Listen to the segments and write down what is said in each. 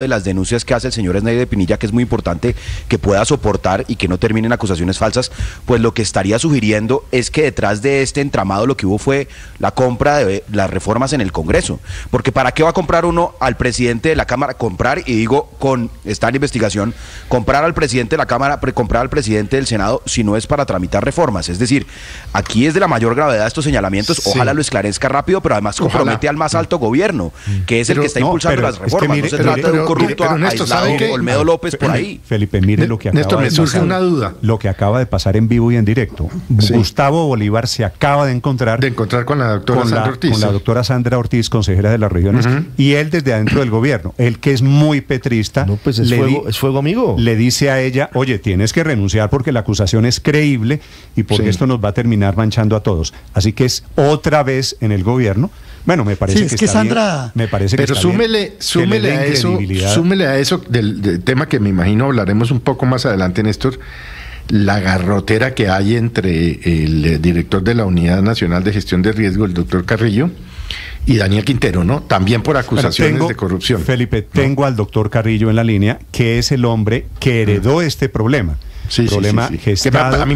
de las denuncias que hace el señor Sneider Pinilla, que es muy importante que pueda soportar y que no terminen acusaciones falsas, pues lo que estaría sugiriendo es que detrás de este entramado lo que hubo fue la compra de las reformas en el Congreso. Porque ¿para qué va a comprar uno al presidente de la Cámara? Comprar, y digo, está en investigación, comprar al presidente de la Cámara, comprar al presidente del Senado, si no es para tramitar reformas. Es decir, aquí es de la mayor gravedad estos señalamientos, sí. Ojalá lo esclarezca rápido, pero además compromete al más alto gobierno, que es el que está impulsando las reformas. No se trata de un corrupto aislado, Olmedo López por ahí. Felipe, mire lo que acaba Néstor, me surge una duda. Lo que acaba de pasar en vivo y en directo. Sí. Gustavo Bolívar se acaba de encontrar con la doctora Sandra Ortiz. Con la doctora Sandra Ortiz, consejera de las regiones, y él desde adentro del gobierno, él que es muy petrista, no, pues es fuego amigo. Le dice a ella, oye, tienes que renunciar porque la acusación es creíble y porque esto nos va a terminar manchando a todos. Así que es otra vez en el gobierno. Bueno, me parece que está Sandra, bien, me parece que pero está súmele a eso del tema que me imagino hablaremos un poco más adelante, Néstor, la garrotera que hay entre el director de la Unidad Nacional de Gestión de Riesgo, el doctor Carrillo, y Daniel Quintero, ¿no? También por acusaciones de corrupción. Felipe, tengo al doctor Carrillo en la línea, que es el hombre que heredó este problema. Problema gestado. A mí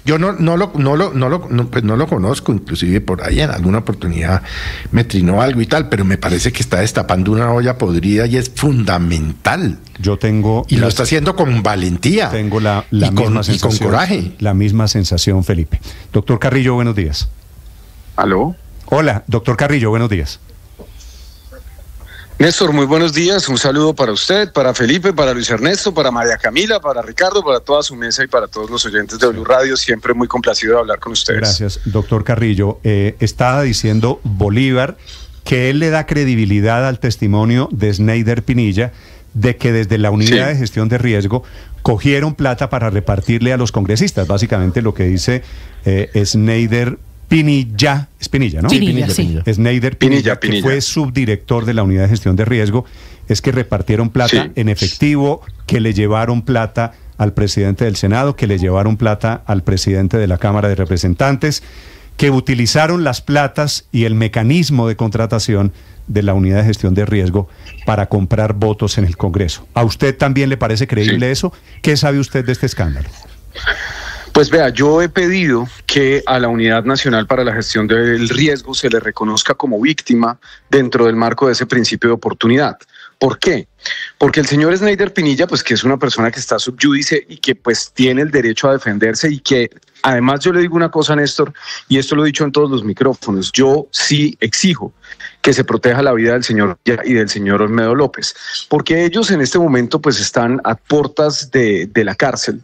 yo no lo conozco, inclusive por ahí en alguna oportunidad me trinó algo y tal, pero me parece que está destapando una olla podrida y es fundamental. Yo tengo... Y lo está haciendo con valentía. Tengo la misma sensación. Y con coraje. La misma sensación, Felipe. Doctor Carrillo, buenos días. ¿Aló? Hola, doctor Carrillo, buenos días. Néstor, muy buenos días, un saludo para usted, para Felipe, para Luis Ernesto, para María Camila, para Ricardo, para toda su mesa y para todos los oyentes de Blue Radio, siempre muy complacido de hablar con ustedes. Gracias, doctor Carrillo. Estaba diciendo Bolívar que él le da credibilidad al testimonio de Sneider Pinilla de que desde la Unidad de Gestión de Riesgo cogieron plata para repartirle a los congresistas, básicamente lo que dice Sneider Pinilla, es Pinilla, ¿no? Sí, Pinilla. Sneider Pinilla, que fue subdirector de la Unidad de Gestión de Riesgo, es que repartieron plata en efectivo, que le llevaron plata al presidente del Senado, que le llevaron plata al presidente de la Cámara de Representantes, que utilizaron las platas y el mecanismo de contratación de la Unidad de Gestión de Riesgo para comprar votos en el Congreso. ¿A usted también le parece creíble eso? ¿Qué sabe usted de este escándalo? Pues vea, yo he pedido que a la Unidad Nacional para la Gestión del Riesgo se le reconozca como víctima dentro del marco de ese principio de oportunidad. ¿Por qué? Porque el señor Sneider Pinilla, pues que es una persona que está sub judice y que pues tiene el derecho a defenderse y que además yo le digo una cosa, Néstor, y esto lo he dicho en todos los micrófonos, yo sí exijo que se proteja la vida del señor y del señor Olmedo López, porque ellos en este momento pues están a puertas de la cárcel,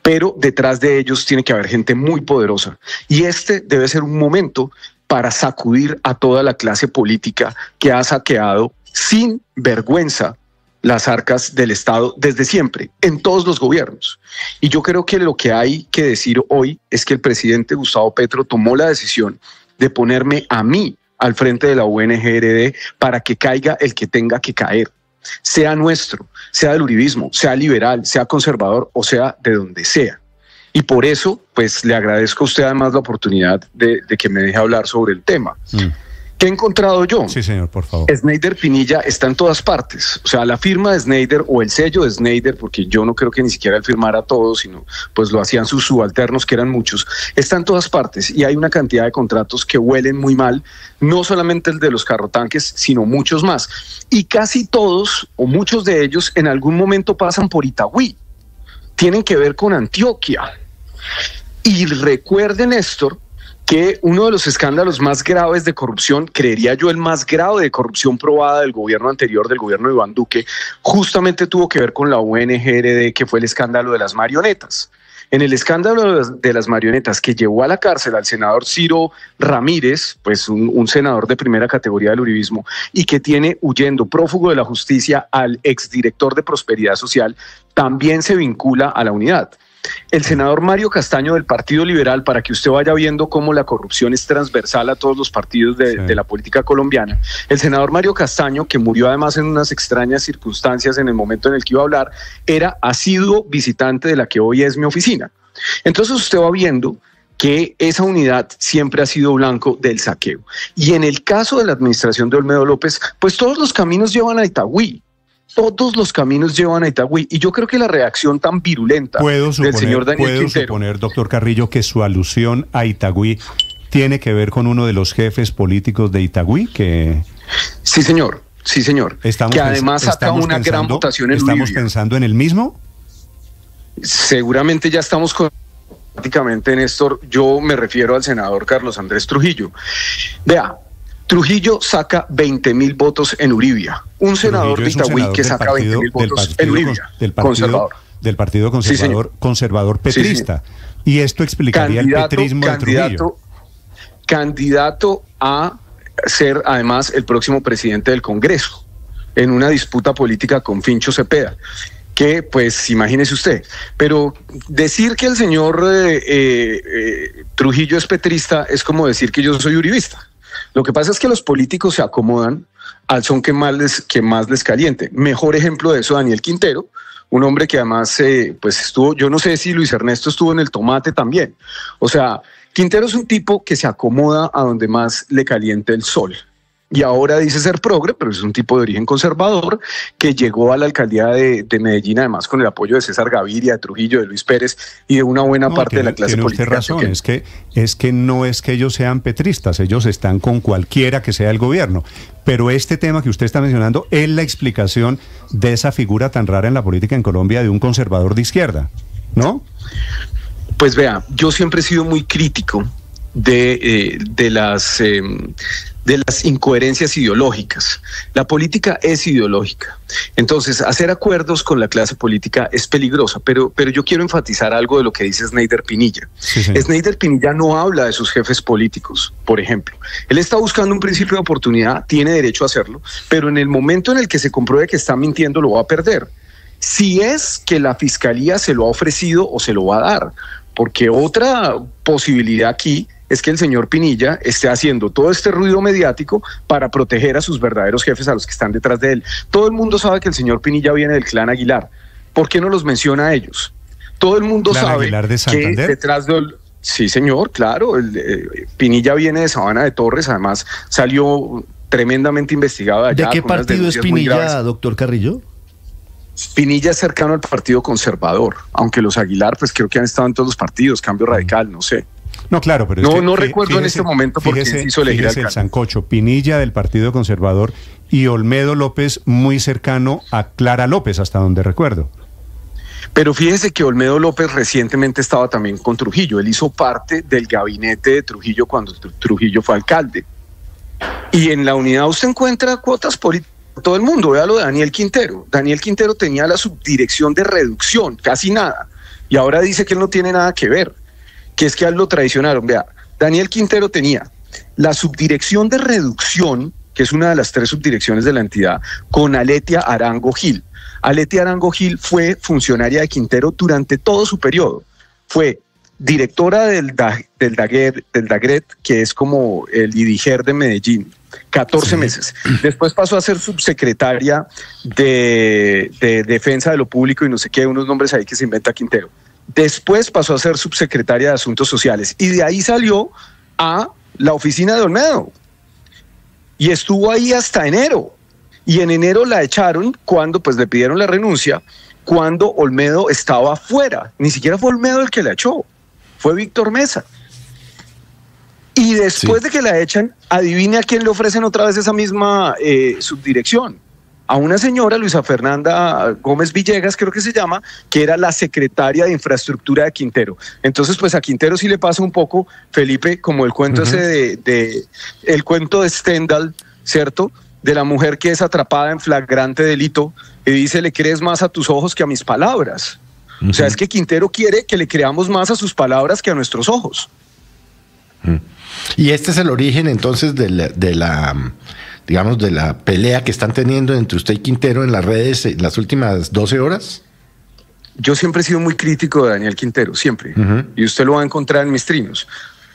pero detrás de ellos tiene que haber gente muy poderosa y este debe ser un momento para sacudir a toda la clase política que ha saqueado sin vergüenza las arcas del Estado desde siempre, en todos los gobiernos. Y yo creo que lo que hay que decir hoy es que el presidente Gustavo Petro tomó la decisión de ponerme a mí al frente de la UNGRD para que caiga el que tenga que caer, sea nuestro, sea del uribismo, sea liberal, sea conservador o sea de donde sea. Y por eso, pues le agradezco a usted además la oportunidad de que me deje hablar sobre el tema. ¿Qué he encontrado yo? Sí, señor, por favor. Sneider Pinilla está en todas partes. O sea, la firma de Sneider o el sello de Sneider, porque yo no creo que ni siquiera él firmara todo, sino pues lo hacían sus subalternos, que eran muchos, está en todas partes y hay una cantidad de contratos que huelen muy mal, no solamente el de los carrotanques, sino muchos más. Y casi todos o muchos de ellos en algún momento pasan por Itagüí. Tienen que ver con Antioquia. Y recuerden, Néstor, que uno de los escándalos más graves de corrupción, creería yo el más grave de corrupción probada del gobierno anterior, del gobierno de Iván Duque, justamente tuvo que ver con la UNGRD, que fue el escándalo de las marionetas. En el escándalo de las marionetas que llevó a la cárcel al senador Ciro Ramírez, pues un senador de primera categoría del uribismo, y que tiene huyendo prófugo de la justicia al exdirector de Prosperidad Social, también se vincula a la unidad. El senador Mario Castaño del Partido Liberal, para que usted vaya viendo cómo la corrupción es transversal a todos los partidos de la política colombiana, el senador Mario Castaño, que murió además en unas extrañas circunstancias en el momento en el que iba a hablar, era asiduo visitante de la que hoy es mi oficina. Entonces usted va viendo que esa unidad siempre ha sido blanco del saqueo. Y en el caso de la administración de Olmedo López, pues todos los caminos llevan a Itagüí. todos los caminos llevan a Itagüí, y yo creo que la reacción tan virulenta del señor Daniel Quintero... ¿Puedo suponer, doctor Carrillo, que su alusión a Itagüí tiene que ver con uno de los jefes políticos de Itagüí? Sí, señor. Sí, señor. Que además saca una gran votación en Uribe. ¿Estamos pensando en el mismo? Seguramente ya estamos prácticamente, Néstor. Yo me refiero al senador Carlos Andrés Trujillo. Vea, Trujillo saca 20.000 votos en Uribia. Un senador de Itagüí que saca 20.000 votos en Uribia. Del Partido Conservador, sí, conservador petrista. Sí, y esto explicaría el petrismo de Trujillo. Candidato a ser además el próximo presidente del Congreso en una disputa política con Fincho Cepeda, que pues imagínese usted. Pero decir que el señor Trujillo es petrista es como decir que yo soy uribista. Lo que pasa es que los políticos se acomodan al son que más les caliente. Mejor ejemplo de eso, Daniel Quintero, un hombre que además pues estuvo, yo no sé si Luis Ernesto estuvo en el tomate también. O sea, Quintero es un tipo que se acomoda a donde más le caliente el sol. Y ahora dice ser progre, pero es un tipo de origen conservador que llegó a la alcaldía de Medellín, además con el apoyo de César Gaviria, de Trujillo, de Luis Pérez y de una buena parte de la clase política. Tiene usted razón, es que no es que ellos sean petristas, ellos están con cualquiera que sea el gobierno. Pero este tema que usted está mencionando es la explicación de esa figura tan rara en la política en Colombia de un conservador de izquierda, ¿no? Pues vea, yo siempre he sido muy crítico de las incoherencias ideológicas. La política es ideológica. Entonces, hacer acuerdos con la clase política es peligrosa, pero yo quiero enfatizar algo de lo que dice Sneider Pinilla. Sí. Sneider Pinilla no habla de sus jefes políticos, por ejemplo. Él está buscando un principio de oportunidad, tiene derecho a hacerlo, pero en el momento en el que se compruebe que está mintiendo, lo va a perder. Si es que la fiscalía se lo ha ofrecido o se lo va a dar, porque otra posibilidad aquí es que el señor Pinilla esté haciendo todo este ruido mediático para proteger a sus verdaderos jefes, a los que están detrás de él. Todo el mundo sabe que el señor Pinilla viene del clan Aguilar. ¿Por qué no los menciona a ellos? Todo el mundo sabe Aguilar de que detrás de... Sí, señor, claro. Pinilla viene de Sabana de Torres, además salió tremendamente investigado allá. ¿De qué partido es Pinilla, doctor Carrillo? Pinilla es cercano al Partido Conservador, aunque los Aguilar pues creo que han estado en todos los partidos, Cambio Radical, no sé. No, claro, pero no recuerdo en este momento porque se hizo elegir el sancocho. Pinilla del Partido Conservador y Olmedo López muy cercano a Clara López, hasta donde recuerdo. Pero fíjese que Olmedo López recientemente estaba también con Trujillo. Él hizo parte del gabinete de Trujillo cuando Trujillo fue alcalde. Y en la unidad usted encuentra cuotas políticas. Todo el mundo, vea lo de Daniel Quintero. Daniel Quintero tenía la subdirección de reducción, casi nada, y ahora dice que él no tiene nada que ver, que es que a él lo traicionaron. Vea, Daniel Quintero tenía la subdirección de reducción, que es una de las 3 subdirecciones de la entidad, con Aletia Arango Gil. Aletia Arango Gil fue funcionaria de Quintero durante todo su periodo. Fue directora del Dagret, que es como el IDIGER de Medellín, 14 meses. Después pasó a ser subsecretaria de Defensa de lo Público y no sé qué, unos nombres ahí que se inventa Quintero. Después pasó a ser subsecretaria de Asuntos Sociales y de ahí salió a la oficina de Olmedo y estuvo ahí hasta enero. Y en enero la echaron cuando pues le pidieron la renuncia, cuando Olmedo estaba fuera. Ni siquiera fue Olmedo el que la echó, fue Víctor Mesa. Y después de que la echan, adivine a quién le ofrecen otra vez esa misma subdirección. A una señora, Luisa Fernanda Gómez Villegas, creo que se llama, que era la secretaria de Infraestructura de Quintero. Entonces, pues a Quintero sí le pasa un poco, Felipe, como el cuento ese el cuento de Stendhal, ¿cierto? De la mujer que es atrapada en flagrante delito y dice, le crees más a tus ojos que a mis palabras. O sea, es que Quintero quiere que le creamos más a sus palabras que a nuestros ojos. Y este es el origen entonces de la pelea que están teniendo entre usted y Quintero en las redes en las últimas 12 horas. Yo siempre he sido muy crítico de Daniel Quintero, siempre. Y usted lo va a encontrar en mis trinos.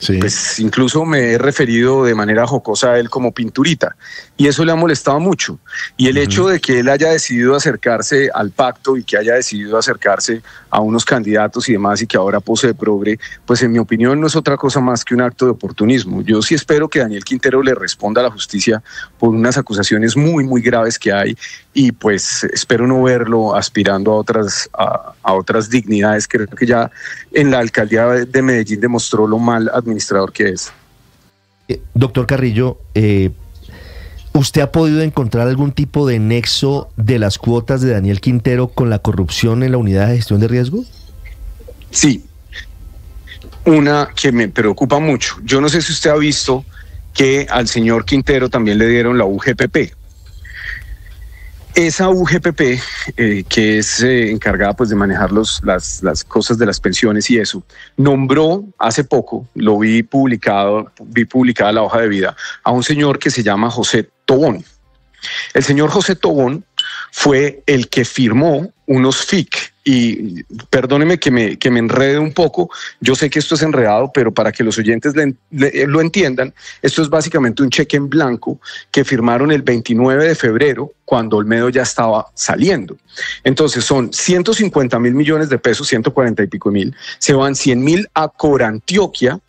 Sí. Pues incluso me he referido de manera jocosa a él como pinturita, y eso le ha molestado mucho. Y el hecho de que él haya decidido acercarse al pacto y que haya decidido acercarse a unos candidatos y demás, y que ahora pose de progre, pues en mi opinión no es otra cosa más que un acto de oportunismo. Yo sí espero que Daniel Quintero le responda a la justicia por unas acusaciones muy, muy graves que hay, y pues espero no verlo aspirando a otras dignidades. Creo que ya en la alcaldía de Medellín demostró lo mal administrador que es. Doctor Carrillo, ¿usted ha podido encontrar algún tipo de nexo de las cuotas de Daniel Quintero con la corrupción en la unidad de gestión de riesgo? Sí, una que me preocupa mucho. Yo no sé si usted ha visto que al señor Quintero también le dieron la UGPP. Esa UGPP, que es encargada pues de manejar las cosas de las pensiones y eso, nombró hace poco, vi publicada la hoja de vida, a un señor que se llama José Tobón. El señor José Tobón fue el que firmó unos FIC, y perdóneme que me enrede un poco, yo sé que esto es enredado, pero para que los oyentes lo entiendan, esto es básicamente un cheque en blanco que firmaron el 29 de febrero, cuando Olmedo ya estaba saliendo. Entonces son 150 mil millones de pesos, 140 y pico mil, se van 100 mil a Corantioquia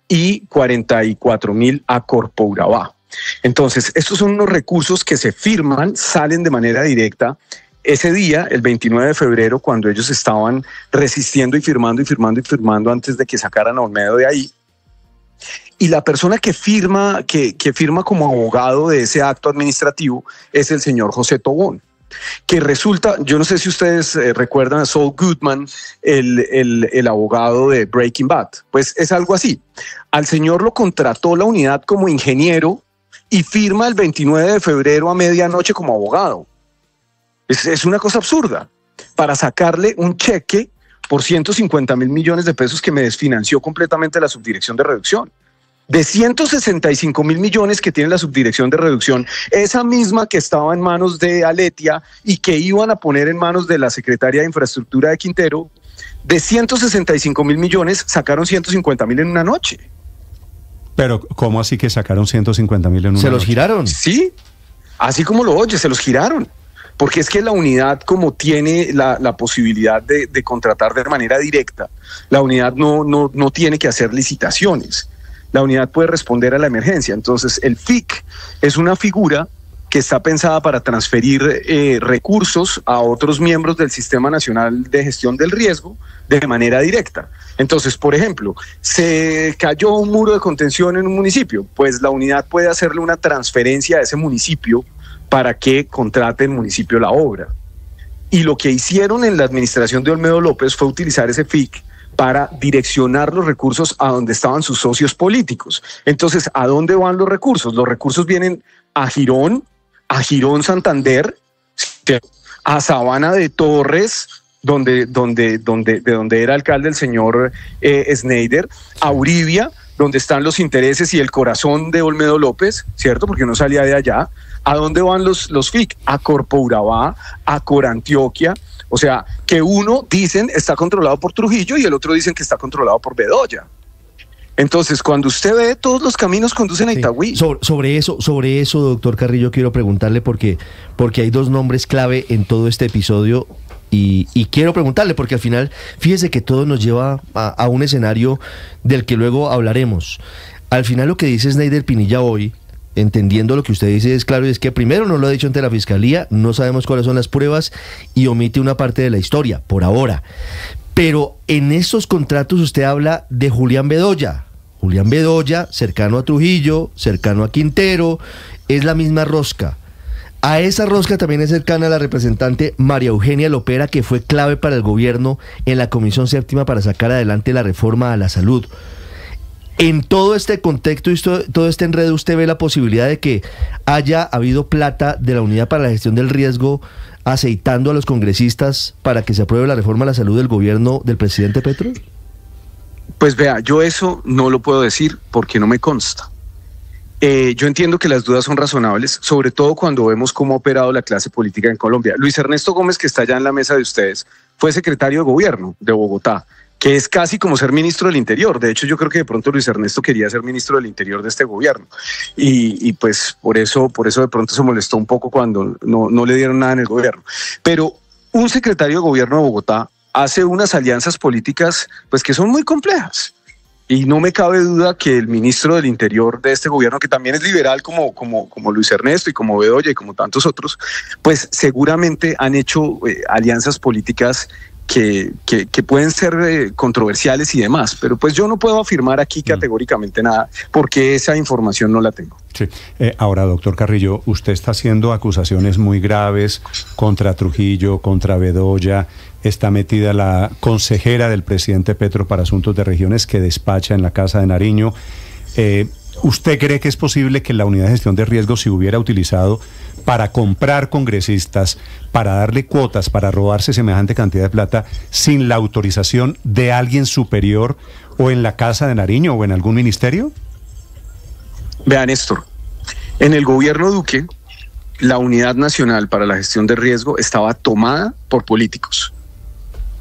y 44 mil a Corpo Urabá. Entonces, estos son unos recursos que se firman, salen de manera directa. Ese día, el 29 de febrero, cuando ellos estaban resistiendo y firmando antes de que sacaran a Olmedo de ahí, y la persona que firma como abogado de ese acto administrativo es el señor José Tobón, que resulta, yo no sé si ustedes recuerdan a Saul Goodman, el abogado de Breaking Bad, pues es algo así. Al señor lo contrató la unidad como ingeniero y firma el 29 de febrero a medianoche como abogado. Es una cosa absurda, para sacarle un cheque por 150 mil millones de pesos que me desfinanció completamente la subdirección de reducción. De 165 mil millones que tiene la subdirección de reducción, esa misma que estaba en manos de Aletia y que iban a poner en manos de la secretaria de Infraestructura de Quintero, de 165 mil millones sacaron 150 mil en una noche. Pero, ¿cómo así que sacaron 150 mil en una noche? ¿Se los giraron? Sí, así como lo oye, se los giraron. Porque es que la unidad, como tiene la posibilidad de contratar de manera directa, la unidad no tiene que hacer licitaciones. La unidad puede responder a la emergencia. Entonces, el FIC es una figura que está pensada para transferir recursos a otros miembros del Sistema Nacional de Gestión del Riesgo de manera directa. Entonces, por ejemplo, se cayó un muro de contención en un municipio, pues la unidad puede hacerle una transferencia a ese municipio para que contrate el municipio la obra. Y lo que hicieron en la administración de Olmedo López fue utilizar ese FIC para direccionar los recursos a donde estaban sus socios políticos. Entonces, ¿a dónde van los recursos? Los recursos vienen a Girón Santander, a Sabana de Torres, de donde era alcalde el señor Snyder, a Uribia, donde están los intereses y el corazón de Olmedo López, ¿cierto? Porque no salía de allá. ¿A dónde van los FIC? A Corpo Urabá, a Corantioquia. O sea, que uno dicen está controlado por Trujillo y el otro dicen que está controlado por Bedoya. Entonces, cuando usted ve, todos los caminos conducen a Itagüí. Sobre eso, doctor Carrillo, quiero preguntarle porque hay dos nombres clave en todo este episodio y quiero preguntarle porque al final, fíjese que todo nos lleva a un escenario del que luego hablaremos. Al final lo que dice Snyder Pinilla hoy, entendiendo lo que usted dice, es claro, y es que primero no lo ha dicho ante la Fiscalía, no sabemos cuáles son las pruebas y omite una parte de la historia, por ahora. Pero en estos contratos usted habla de Julián Bedoya. Julián Bedoya, cercano a Trujillo, cercano a Quintero, es la misma rosca. A esa rosca también es cercana la representante María Eugenia Lopera, que fue clave para el gobierno en la Comisión Séptima para sacar adelante la reforma a la salud. En todo este contexto y todo este enredo, ¿usted ve la posibilidad de que haya habido plata de la Unidad para la Gestión del Riesgo aceitando a los congresistas para que se apruebe la reforma a la salud del gobierno del presidente Petro? Pues vea, yo eso no lo puedo decir porque no me consta. Yo entiendo que las dudas son razonables, sobre todo cuando vemos cómo ha operado la clase política en Colombia. Luis Ernesto Gómez, que está allá en la mesa de ustedes, fue secretario de gobierno de Bogotá. que es casi como ser ministro del Interior. De hecho, yo creo que de pronto Luis Ernesto quería ser ministro del Interior de este gobierno. Y pues por eso de pronto se molestó un poco cuando no le dieron nada en el gobierno. Pero un secretario de gobierno de Bogotá hace unas alianzas políticas pues que son muy complejas. Y no me cabe duda que el ministro del Interior de este gobierno, que también es liberal como Luis Ernesto y como Bedoya y como tantos otros, pues seguramente han hecho alianzas políticas que pueden ser controversiales y demás, pero pues yo no puedo afirmar aquí categóricamente nada porque esa información no la tengo. Sí. Ahora, doctor Carrillo, usted está haciendo acusaciones muy graves contra Trujillo, contra Bedoya. Está metida la consejera del presidente Petro para Asuntos de Regiones que despacha en la Casa de Nariño. ¿Usted cree que es posible que la unidad de gestión de riesgo se hubiera utilizado para comprar congresistas, para darle cuotas, para robarse semejante cantidad de plata sin la autorización de alguien superior o en la Casa de Nariño o en algún ministerio? Vea, Néstor, en el gobierno Duque, la Unidad Nacional para la Gestión de Riesgo estaba tomada por políticos.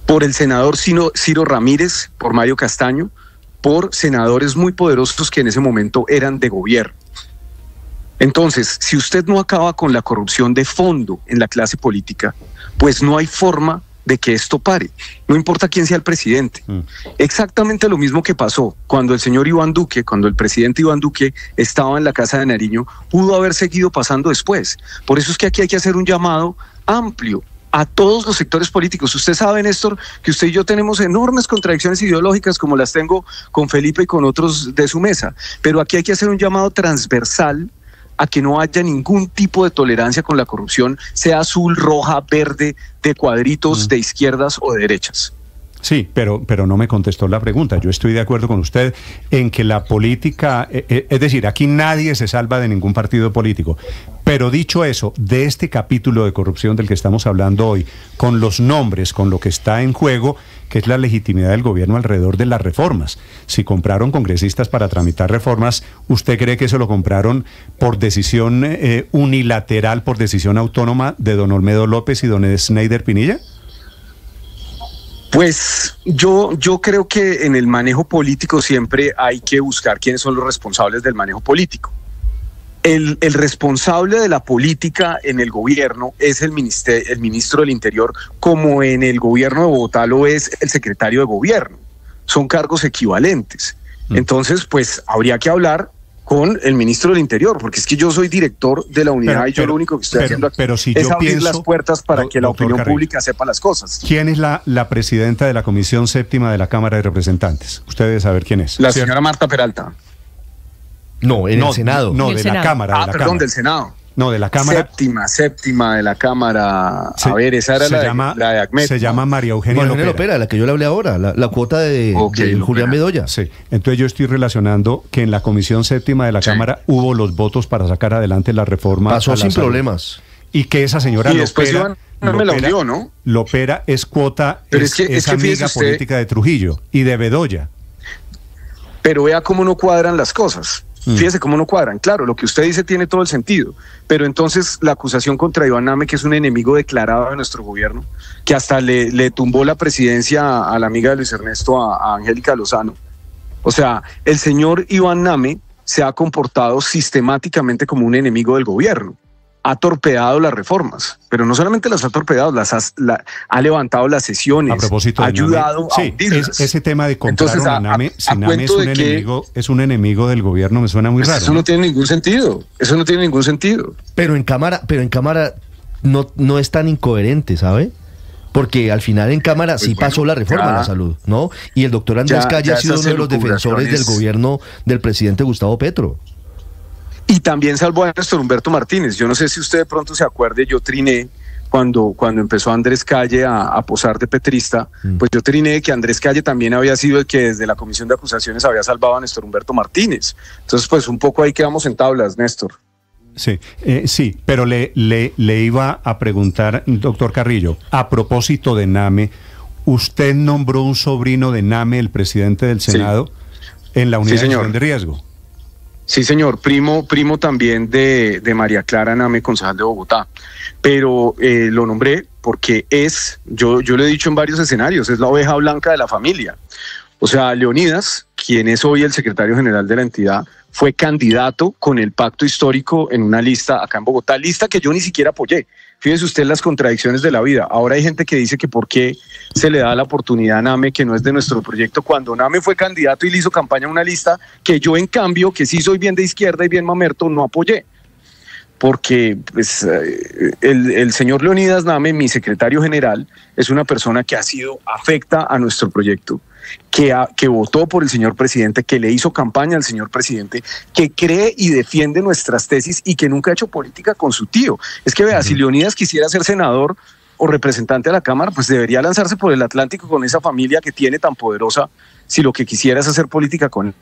Por el senador Ciro Ramírez, por Mario Castaño, por senadores muy poderosos que en ese momento eran de gobierno. Entonces, si usted no acaba con la corrupción de fondo en la clase política, pues no hay forma de que esto pare, no importa quién sea el presidente. Exactamente lo mismo que pasó cuando el presidente Iván Duque estaba en la Casa de Nariño, pudo haber seguido pasando después. Por eso es que aquí hay que hacer un llamado amplio a todos los sectores políticos. Usted sabe, Néstor, que usted y yo tenemos enormes contradicciones ideológicas como las tengo con Felipe y con otros de su mesa, pero aquí hay que hacer un llamado transversal a que no haya ningún tipo de tolerancia con la corrupción, sea azul, roja, verde, de cuadritos, de izquierdas o de derechas. Sí, pero no me contestó la pregunta. Yo estoy de acuerdo con usted en que la política, es decir, aquí nadie se salva de ningún partido político. Pero dicho eso, de este capítulo de corrupción del que estamos hablando hoy, con los nombres, con lo que está en juego, que es la legitimidad del gobierno alrededor de las reformas. Si compraron congresistas para tramitar reformas, ¿usted cree que eso lo compraron por decisión unilateral, por decisión autónoma de don Olmedo López y don Sneider Pinilla? Pues yo creo que en el manejo político siempre hay que buscar quiénes son los responsables del manejo político. El responsable de la política en el gobierno es el ministro del Interior, como en el gobierno de Bogotá lo es el secretario de gobierno. Son cargos equivalentes. Entonces, pues habría que hablar con el ministro del Interior, porque es que yo soy director de la unidad y yo lo único que estoy haciendo aquí es abrir las puertas para que la opinión pública sepa las cosas. ¿Quién es la presidenta de la Comisión Séptima de la Cámara de Representantes? Usted debe saber quién es. La señora Marta Peralta. No, el Senado. No, de la Cámara. Del Senado. No, de la Cámara. Séptima de la Cámara. A ver, esa era la de ACMET. Se llama María Eugenia Lopera, la que yo le hablé ahora, la cuota de Julián Bedoya. Sí, entonces yo estoy relacionando que en la Comisión Séptima de la Cámara hubo los votos para sacar adelante la reforma. Pasó sin problemas. Y que esa señora Lopera, me la hundió, ¿no? Lopera es cuota, pero es amiga política de Trujillo y de Bedoya. Pero vea cómo no cuadran las cosas. Fíjese cómo no cuadran. Claro, lo que usted dice tiene todo el sentido, pero entonces la acusación contra Iván Name, que es un enemigo declarado de nuestro gobierno, que hasta le tumbó la presidencia a la amiga de Luis Ernesto, a Angélica Lozano. O sea, el señor Iván Name se ha comportado sistemáticamente como un enemigo del gobierno. Ha torpeado las reformas, pero no solamente las ha torpeado, ha levantado las sesiones, a propósito ha ayudado a hundirlas. Ese tema de comprar a Name, si Name es un enemigo del gobierno, me suena muy raro. Eso no tiene ningún sentido, Pero en Cámara no es tan incoherente, ¿sabe? Porque al final en Cámara sí pasó la reforma a la salud, ¿no? Y el doctor Andrés Calle ha sido uno de los defensores del gobierno del presidente Gustavo Petro. Y también salvó a Néstor Humberto Martínez. Yo no sé si usted de pronto se acuerde, yo triné cuando empezó Andrés Calle a posar de petrista, pues yo triné que Andrés Calle también había sido el que desde la comisión de acusaciones había salvado a Néstor Humberto Martínez. Entonces, pues un poco ahí quedamos en tablas, Néstor. Sí, sí, pero le iba a preguntar, doctor Carrillo, a propósito de Name, ¿usted nombró un sobrino de Name, el presidente del Senado, en la unidad de gestión de riesgo? Sí, señor, primo también de María Clara Name, concejal de Bogotá. Pero lo nombré porque yo lo he dicho en varios escenarios, es la oveja blanca de la familia. O sea, Leonidas, quien es hoy el secretario general de la entidad, fue candidato con el pacto histórico en una lista acá en Bogotá, lista que yo ni siquiera apoyé. Fíjese usted las contradicciones de la vida. Ahora hay gente que dice que por qué se le da la oportunidad a Name, que no es de nuestro proyecto, cuando Name fue candidato y le hizo campaña a una lista que yo, en cambio, que sí soy bien de izquierda y bien mamerto, no apoyé. Porque pues, el señor Leonidas Name, mi secretario general, es una persona que ha sido afecta a nuestro proyecto, que votó por el señor presidente, que le hizo campaña al señor presidente, que cree y defiende nuestras tesis y que nunca ha hecho política con su tío. Es que vea, si Leonidas quisiera ser senador o representante a la Cámara, pues debería lanzarse por el Atlántico con esa familia que tiene tan poderosa, si lo que quisiera es hacer política con él.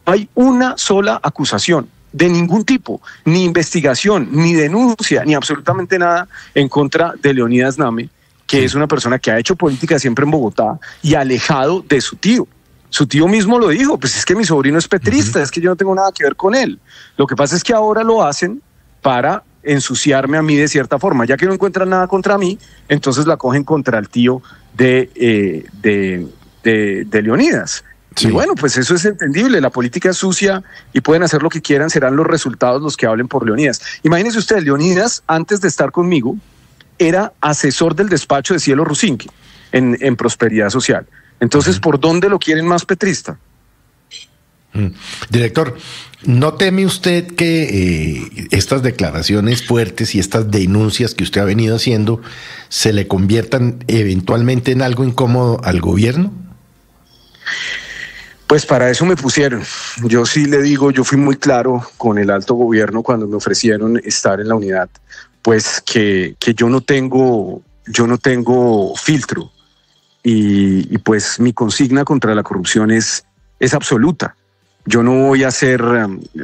No hay una sola acusación de ningún tipo, ni investigación, ni denuncia, ni absolutamente nada en contra de Leonidas Name, que es una persona que ha hecho política siempre en Bogotá y alejado de su tío. Su tío mismo lo dijo, pues es que mi sobrino es petrista, es que yo no tengo nada que ver con él. Lo que pasa es que ahora lo hacen para ensuciarme a mí de cierta forma. Ya que no encuentran nada contra mí, entonces la cogen contra el tío de Leonidas. Sí. Y bueno, pues eso es entendible, la política es sucia y pueden hacer lo que quieran, serán los resultados los que hablen por Leonidas. Imagínense usted, Leonidas, antes de estar conmigo, era asesor del despacho de Cielo Rusinque en Prosperidad Social. Entonces, ¿por dónde lo quieren más petrista? Director, ¿no teme usted que estas declaraciones fuertes y estas denuncias que usted ha venido haciendo se le conviertan eventualmente en algo incómodo al gobierno? Pues para eso me pusieron. Yo sí le digo, yo fui muy claro con el alto gobierno cuando me ofrecieron estar en la unidad, pues que yo no tengo filtro y pues mi consigna contra la corrupción es absoluta. Yo no voy a ser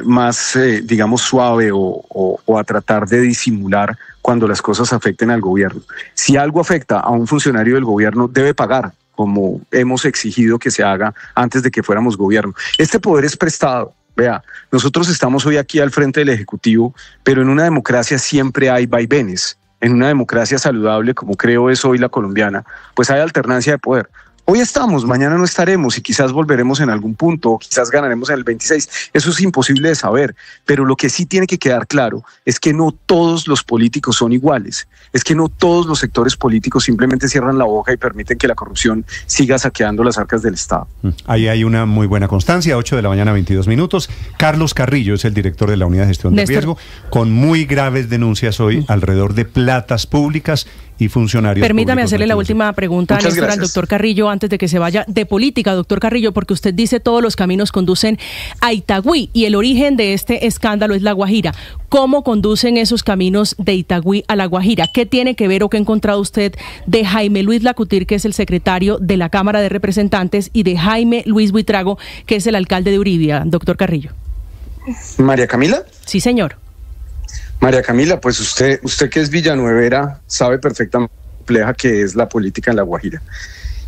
más, digamos, suave o a tratar de disimular cuando las cosas afecten al gobierno. Si algo afecta a un funcionario del gobierno, debe pagar, como hemos exigido que se haga antes de que fuéramos gobierno. Este poder es prestado. Vea, nosotros estamos hoy aquí al frente del Ejecutivo, pero en una democracia siempre hay vaivenes. En una democracia saludable, como creo es hoy la colombiana, pues hay alternancia de poder. Hoy estamos, mañana no estaremos y quizás volveremos en algún punto, o quizás ganaremos en el 26. Eso es imposible de saber, pero lo que sí tiene que quedar claro es que no todos los políticos son iguales. Es que no todos los sectores políticos simplemente cierran la boca y permiten que la corrupción siga saqueando las arcas del Estado. Ahí hay una muy buena constancia, 8 de la mañana, 22 minutos. Carlos Carrillo es el director de la Unidad de Gestión de Riesgo, con muy graves denuncias hoy alrededor de platas públicas y funcionarios. Permítame hacerle la última pregunta, Néstor, al doctor Carrillo, antes de que se vaya, de política, doctor Carrillo, porque usted dice todos los caminos conducen a Itagüí y el origen de este escándalo es La Guajira. ¿Cómo conducen esos caminos de Itagüí a La Guajira? ¿Qué tiene que ver o qué ha encontrado usted de Jaime Luis Lacutir, que es el secretario de la Cámara de Representantes, y de Jaime Luis Buitrago, que es el alcalde de Uribia, doctor Carrillo? ¿María Camila? Sí, señor. María Camila, pues usted que es villanuevera sabe perfectamente lo compleja que es la política en La Guajira.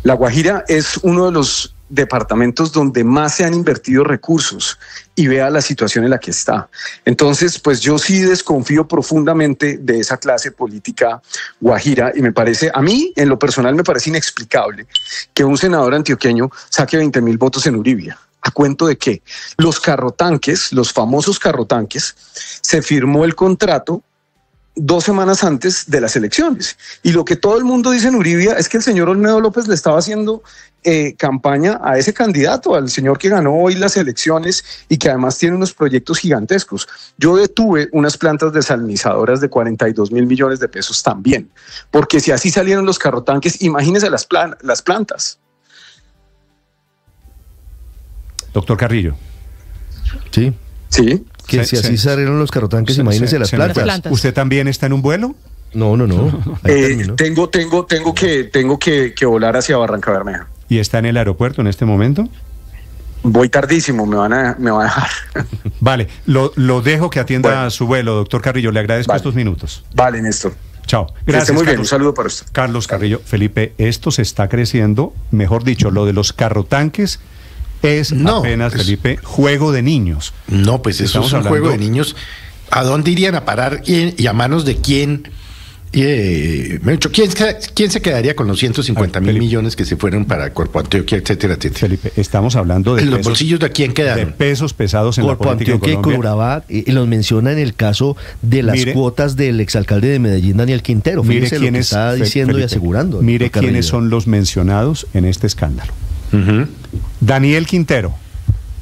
La Guajira es uno de los departamentos donde más se han invertido recursos y vea la situación en la que está. Entonces, pues yo sí desconfío profundamente de esa clase política guajira y me parece, a mí en lo personal me parece inexplicable que un senador antioqueño saque 20.000 votos en Uribia. ¿A cuento de qué? Los carrotanques, los famosos carrotanques, se firmó el contrato 2 semanas antes de las elecciones. Y lo que todo el mundo dice en Uribia es que el señor Olmedo López le estaba haciendo campaña a ese candidato, al señor que ganó hoy las elecciones y que además tiene unos proyectos gigantescos. Yo detuve unas plantas desalinizadoras de 42.000 millones de pesos también, porque si así salieron los carrotanques, imagínense las plantas. Doctor Carrillo. Sí. Sí. Que si así salieron los carrotanques, imagínense las plantas. ¿Usted también está en un vuelo? No. Tengo que volar hacia Barranca Bermeja. ¿Y está en el aeropuerto en este momento? Voy tardísimo, me va a dejar. Vale, lo dejo que atienda su vuelo, doctor Carrillo. Le agradezco estos minutos. Vale, Néstor. Chao. Gracias. Muy bien, un saludo para usted. Carlos Carrillo. Felipe, esto se está creciendo, mejor dicho, lo de los carrotanques es apenas, Felipe, juego de niños. No, pues eso es un juego de niños. ¿A dónde irían a parar y a manos de quién? ¿Quién se quedaría con los 150.000 millones que se fueron para Corpo Antioquia, etcétera, etcétera? Felipe, estamos hablando de los bolsillos de quién quedaron. De pesos pesados en Corpo la política Antioquia en Colombia. Y los menciona en el caso de las cuotas del exalcalde de Medellín, Daniel Quintero. Fíjese lo que está diciendo y asegurando. Mire quiénes son los mencionados en este escándalo. Daniel Quintero,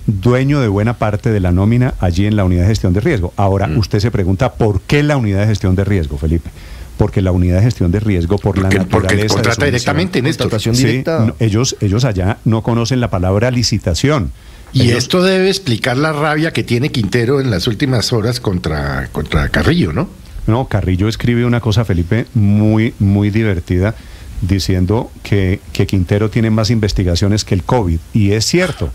dueño de buena parte de la nómina allí en la unidad de gestión de riesgo. Ahora, usted se pregunta, ¿por qué la unidad de gestión de riesgo, Felipe? Porque la unidad de gestión de riesgo, la naturaleza porque contrata directamente en esto. Ellos allá no conocen la palabra licitación. Y esto debe explicar la rabia que tiene Quintero en las últimas horas contra Carrillo, ¿no? No, Carrillo escribe una cosa, Felipe, muy, muy divertida, diciendo que Quintero tiene más investigaciones que el COVID. Y es cierto,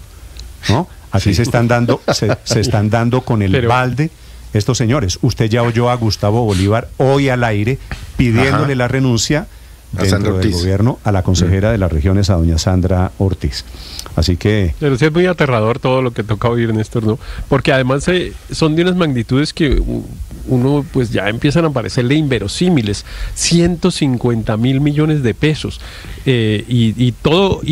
¿no? Así se están dando, se están dando con el balde estos señores. Usted ya oyó a Gustavo Bolívar hoy al aire pidiéndole la renuncia dentro del gobierno a la consejera de las regiones, a doña Sandra Ortiz. Así que... Pero sí es muy aterrador todo lo que toca oír, Néstor, ¿no? Porque además son de unas magnitudes que uno pues ya empiezan a parecerle inverosímiles. 150.000 millones de pesos. Y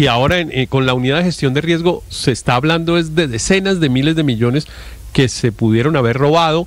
ahora con la unidad de gestión de riesgo se está hablando es de decenas de miles de millones que se pudieron haber robado,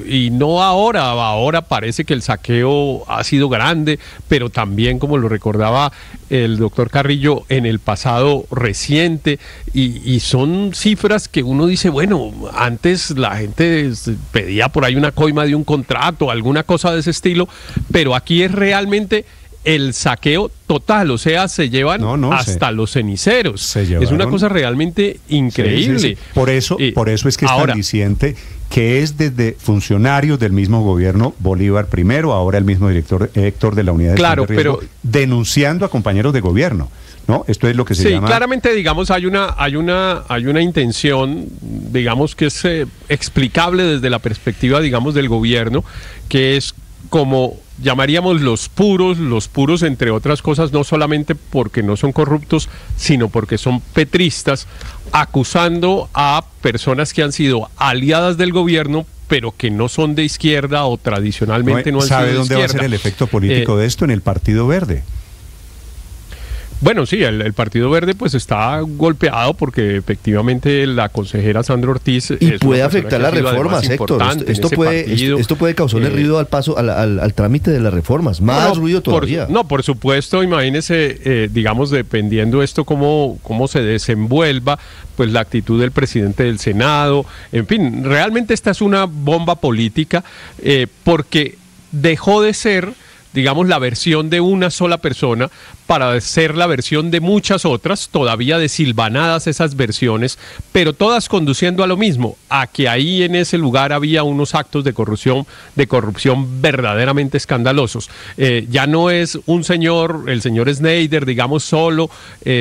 y no ahora parece que el saqueo ha sido grande, pero también, como lo recordaba el doctor Carrillo, en el pasado reciente, y son cifras que uno dice, bueno, antes la gente pedía por ahí una coima de un contrato, alguna cosa de ese estilo, pero aquí es realmente el saqueo total, o sea, se llevan hasta los ceniceros. Es una cosa realmente increíble. Sí. Por eso es que es tan diciente que es desde funcionarios del mismo gobierno, Bolívar primero, ahora el mismo director Héctor de la unidad de gestión de riesgo, denunciando a compañeros de gobierno. ¿No? Esto es lo que se llama... Sí, claramente, digamos, hay una intención, digamos, que es explicable desde la perspectiva, digamos, del gobierno, que es como llamaríamos los puros, entre otras cosas, no solamente porque no son corruptos, sino porque son petristas, acusando a personas que han sido aliadas del gobierno, pero que no son de izquierda o tradicionalmente no han sido de izquierda. ¿Sabe dónde va a ser el efecto político de esto? En el Partido Verde. Bueno, sí, el Partido Verde pues está golpeado porque efectivamente la consejera Sandra Ortiz... Y puede afectar las reformas, Héctor. Esto puede causarle ruido al trámite de las reformas, más ruido todavía. Por supuesto, imagínese, digamos, dependiendo esto cómo se desenvuelva, pues la actitud del presidente del Senado, en fin, realmente esta es una bomba política porque dejó de ser, digamos, la versión de una sola persona para ser la versión de muchas otras, todavía desilvanadas esas versiones, pero todas conduciendo a lo mismo, a que ahí en ese lugar había unos actos de corrupción verdaderamente escandalosos. Ya no es el señor Snyder, digamos, solo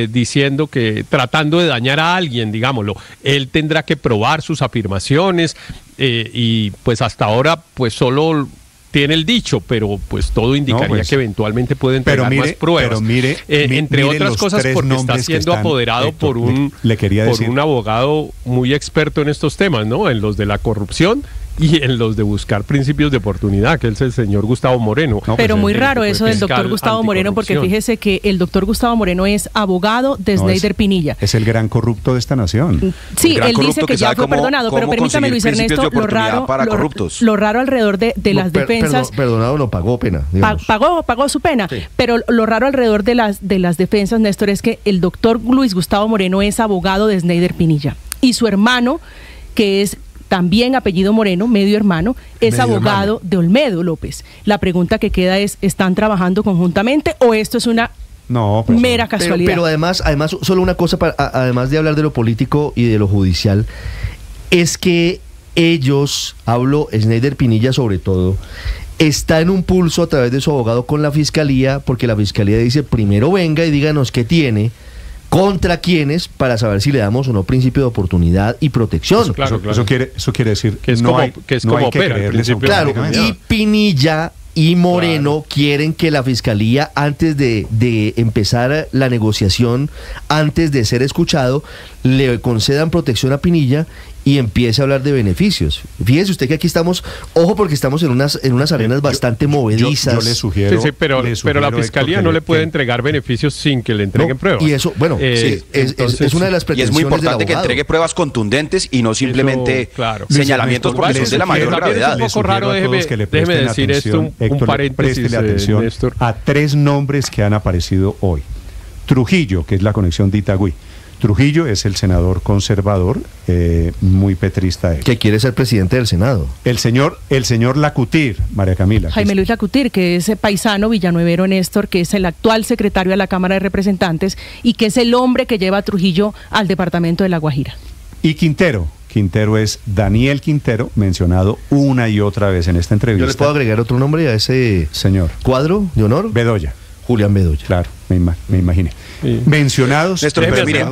diciendo tratando de dañar a alguien, digámoslo. Él tendrá que probar sus afirmaciones y pues hasta ahora pues solo tiene el dicho, pero pues todo indicaría que eventualmente puede entregar más pruebas. Pero mire, entre otras cosas porque está siendo apoderado por un abogado muy experto en estos temas, ¿no? En los de la corrupción y en los de buscar principios de oportunidad, que es el señor Gustavo Moreno. Pero muy raro eso del doctor Gustavo Moreno, porque fíjese que el doctor Gustavo Moreno es abogado de Snyder Pinilla. Es el gran corrupto de esta nación. Sí, él dice que ya fue perdonado, pero permítame, Luis Ernesto, lo raro alrededor de las defensas... Perdonado no pagó pena. Pagó su pena, sí. Pero lo raro alrededor de las defensas, Néstor, es que el doctor Luis Gustavo Moreno es abogado de Snyder Pinilla. Y su hermano, que es también apellido Moreno, medio hermano, es abogado de Olmedo López. La pregunta que queda es, ¿están trabajando conjuntamente o esto es una mera casualidad? Pero además, solo una cosa, además de hablar de lo político y de lo judicial, es que ellos, hablo Snyder Pinilla sobre todo, está en un pulso a través de su abogado con la fiscalía, porque la fiscalía dice, primero venga y díganos qué tiene, contra quiénes, para saber si le damos o no principio de oportunidad y protección. Eso quiere decir que es como opera el principio. Claro, y Pinilla y Moreno quieren que la Fiscalía, antes de empezar la negociación, antes de ser escuchado, le concedan protección a Pinilla y empiece a hablar de beneficios. Fíjese usted que aquí estamos, ojo, porque estamos en unas arenas bastante movedizas. Yo le sugiero... Sí, pero la Fiscalía no le puede entregar beneficios sin que le entreguen pruebas. Y eso, bueno, es una de las pretensiones. Y es muy importante que entregue pruebas contundentes y no simplemente señalamientos por lesión de la mayor gravedad. Es un poco raro, déjeme decir esto, un paréntesis, atención Néstor, a 3 nombres que han aparecido hoy. Trujillo, que es la conexión de Itagüí. Trujillo es el senador conservador, muy petrista él. Que quiere ser presidente del Senado. El señor Lacutir, María Camila. Jaime Luis Lacutir, que es paisano villanuevero, Néstor, que es el actual secretario de la Cámara de Representantes y que es el hombre que lleva a Trujillo al departamento de La Guajira. Y Quintero es Daniel Quintero, mencionado una y otra vez en esta entrevista. ¿Yo les puedo agregar otro nombre a ese señor cuadro de honor? Bedoya. Julián Bedoya. Claro, me imaginé. Sí. Mencionados. Néstor, pero mire,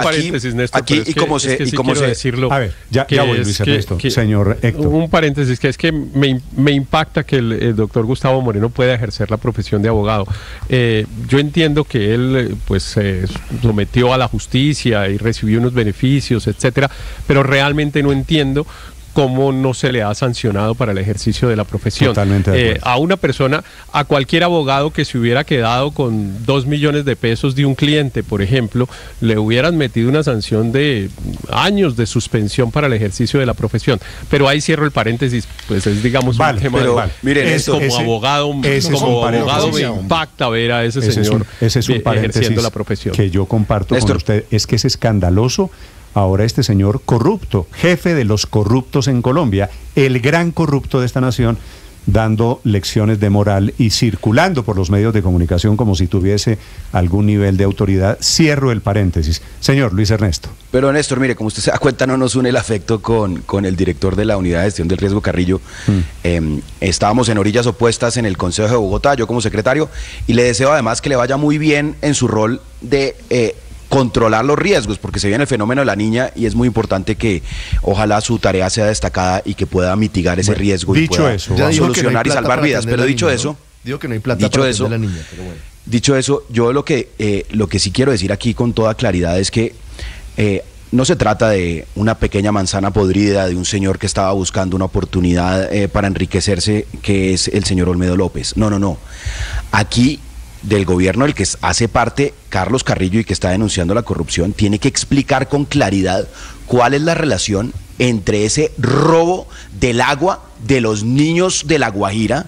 aquí y como se decirlo. A ver, ya voy, Luis Ernesto, señor Héctor. Un paréntesis, que es que me impacta que el doctor Gustavo Moreno pueda ejercer la profesión de abogado. Yo entiendo que él pues se sometió a la justicia y recibió unos beneficios, etcétera, pero realmente no entiendo cómo no se le ha sancionado para el ejercicio de la profesión. Totalmente a una persona, a cualquier abogado que se hubiera quedado con 2 millones de pesos de un cliente, por ejemplo, le hubieran metido una sanción de años de suspensión para el ejercicio de la profesión. Pero ahí cierro el paréntesis, pues es, digamos, un tema miren, como abogado me impacta ver a ese señor ejerciendo la profesión. Que yo comparto con usted, es que es escandaloso. Ahora este señor corrupto, jefe de los corruptos en Colombia, el gran corrupto de esta nación, dando lecciones de moral y circulando por los medios de comunicación como si tuviese algún nivel de autoridad. Cierro el paréntesis. Señor Luis Ernesto. Pero Néstor, mire, como usted se da cuenta, no nos une el afecto con el director de la Unidad de Gestión del Riesgo, Carrillo. Estábamos en orillas opuestas en el Consejo de Bogotá, yo como secretario, y le deseo además que le vaya muy bien en su rol de controlar los riesgos, porque se viene el fenómeno de la niña y es muy importante que ojalá su tarea sea destacada y que pueda mitigar ese riesgo y pueda solucionar y salvar vidas. Pero dicho eso, digo que no hay plata para atender a la niña, pero bueno. Dicho eso, yo lo que sí quiero decir aquí con toda claridad es que no se trata de una pequeña manzana podrida de un señor que estaba buscando una oportunidad para enriquecerse, que es el señor Olmedo López. No. Aquí del gobierno del que hace parte Carlos Carrillo y que está denunciando la corrupción, tiene que explicar con claridad cuál es la relación entre ese robo del agua de los niños de La Guajira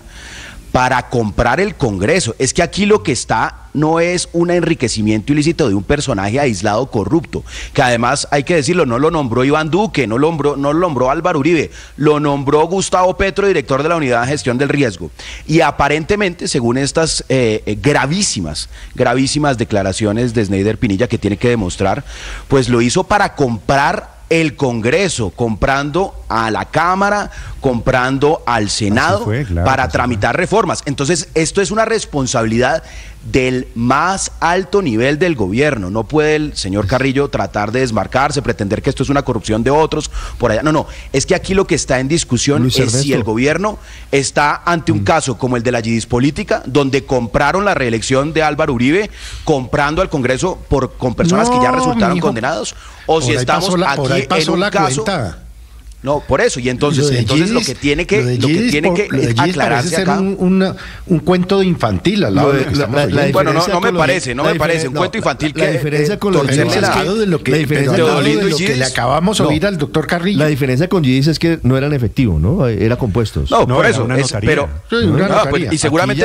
para comprar el Congreso. Es que aquí lo que está no es un enriquecimiento ilícito de un personaje aislado corrupto, que además, hay que decirlo, no lo nombró Iván Duque, no lo nombró Álvaro Uribe, lo nombró Gustavo Petro, director de la Unidad de Gestión del Riesgo. Y aparentemente, según estas gravísimas declaraciones de Sneider Pinilla, que tiene que demostrar, pues lo hizo para comprar el Congreso, comprando a la Cámara, comprando al Senado para tramitar reformas. Entonces, esto es una responsabilidad del más alto nivel del gobierno. No puede el señor Carrillo tratar de desmarcarse, pretender que esto es una corrupción de otros por allá. No, es que aquí lo que está en discusión es si el gobierno está ante un caso como el de la Yidis Política, donde compraron la reelección de Álvaro Uribe, comprando al Congreso con personas que ya resultaron condenados, o si estamos aquí en un caso... No, por eso, y entonces lo que tiene que aclararse acá. Un cuento infantil al lado de lo que estamos oyendo. Bueno, no me parece un cuento infantil que... La diferencia con lo que le acabamos de oír al doctor Carrillo. La diferencia con Yidis es que no eran efectivos, ¿no? Eran compuestos. No, por eso, pero... Y seguramente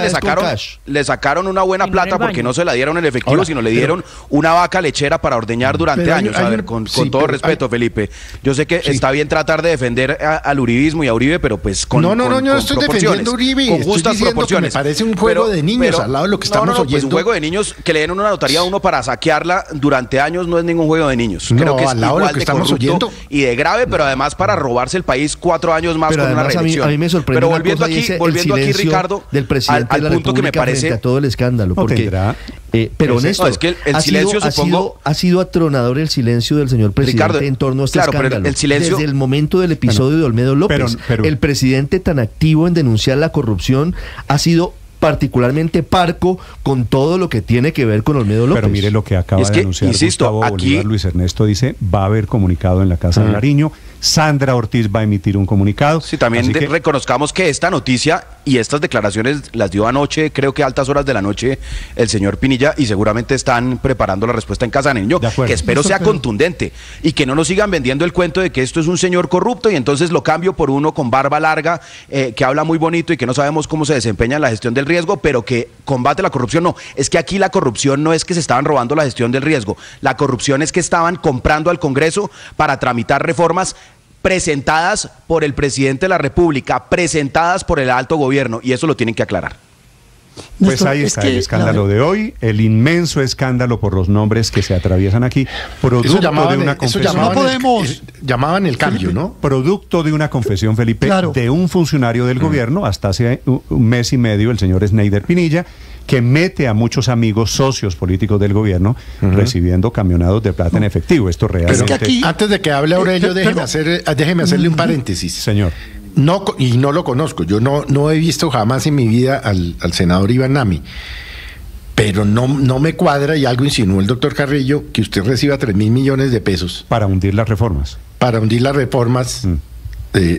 le sacaron una buena plata porque no se la dieron en efectivo, sino le dieron una vaca lechera para ordeñar durante años. A ver, con todo respeto, Felipe, yo sé que está bien tratar de defender al uribismo y a Uribe, pero pues con yo no estoy defendiendo a Uribe, con justas proporciones. Me parece un juego de niños al lado de lo que estamos oyendo. Pues un juego de niños que le den una notaría a uno para saquearla durante años no es ningún juego de niños. Creo que es igual de corrupto y de grave, pero además para robarse el país 4 años más con una reelección. A mí me sorprende. Pero volviendo aquí, Ricardo, del presidente al punto que me parece a todo el escándalo, porque pero Néstor, es que el silencio ha sido atronador el silencio del señor presidente, Ricardo, en torno a este escándalo. Pero el silencio, desde el momento del episodio de Olmedo López, el presidente tan activo en denunciar la corrupción ha sido particularmente parco con todo lo que tiene que ver con Olmedo López. Pero mire lo que acaba de anunciar Gustavo Bolívar. Luis Ernesto dice, va a haber comunicado en la Casa de Nariño. Sandra Ortiz va a emitir un comunicado. Sí, también reconozcamos que esta noticia y estas declaraciones las dio anoche, creo que a altas horas de la noche, el señor Pinilla, y seguramente están preparando la respuesta en Casa de Nariño, que espero sea contundente y que no nos sigan vendiendo el cuento de que esto es un señor corrupto y entonces lo cambio por uno con barba larga, que habla muy bonito y que no sabemos cómo se desempeña en la gestión del riesgo, pero que combate la corrupción. No, es que aquí la corrupción no es que se estaban robando la gestión del riesgo, la corrupción es que estaban comprando al Congreso para tramitar reformas presentadas por el presidente de la República, presentadas por el alto gobierno, y eso lo tienen que aclarar. Pues ahí está el escándalo de hoy, el inmenso escándalo por los nombres que se atraviesan aquí, producto de una confesión. Llamaban el cambio, ¿no? Producto de una confesión, Felipe, de un funcionario del gobierno, hasta hace un mes y medio, el señor Sneider Pinilla, que mete a muchos amigos socios políticos del gobierno recibiendo camionados de plata en efectivo. Esto realmente... Pero aquí, antes de que hable Aurelio, déjeme hacerle un paréntesis. Señor. No, y no lo conozco, yo no he visto jamás en mi vida al senador Iván Nami, pero no me cuadra, y algo insinuó el doctor Carrillo, que usted reciba 3.000 millones de pesos. Para hundir las reformas. Para hundir las reformas...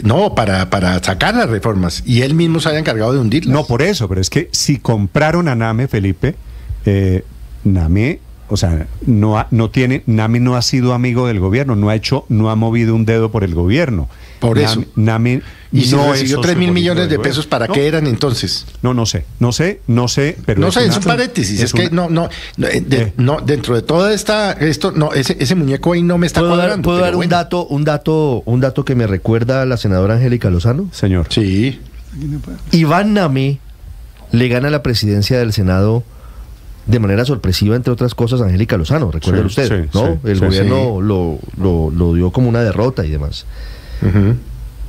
no, para sacar las reformas, y él mismo se haya encargado de hundirlas. No, por eso, pero es que si compraron a Name, Felipe, Name, o sea, Name no ha sido amigo del gobierno, no ha movido un dedo por el gobierno. Por eso. Name y si recibió 3.000 millones de pesos, ¿para qué eran entonces? No sé, pero... No sé, es un paréntesis, dentro de toda ese muñeco ahí no me está cuadrando. ¿Puedo dar un dato que me recuerda a la senadora Angélica Lozano? Señor. Sí. Iván Name le gana la presidencia del Senado de manera sorpresiva, entre otras cosas, a Angélica Lozano, recuerda usted, ¿no? El gobierno lo dio como una derrota y demás.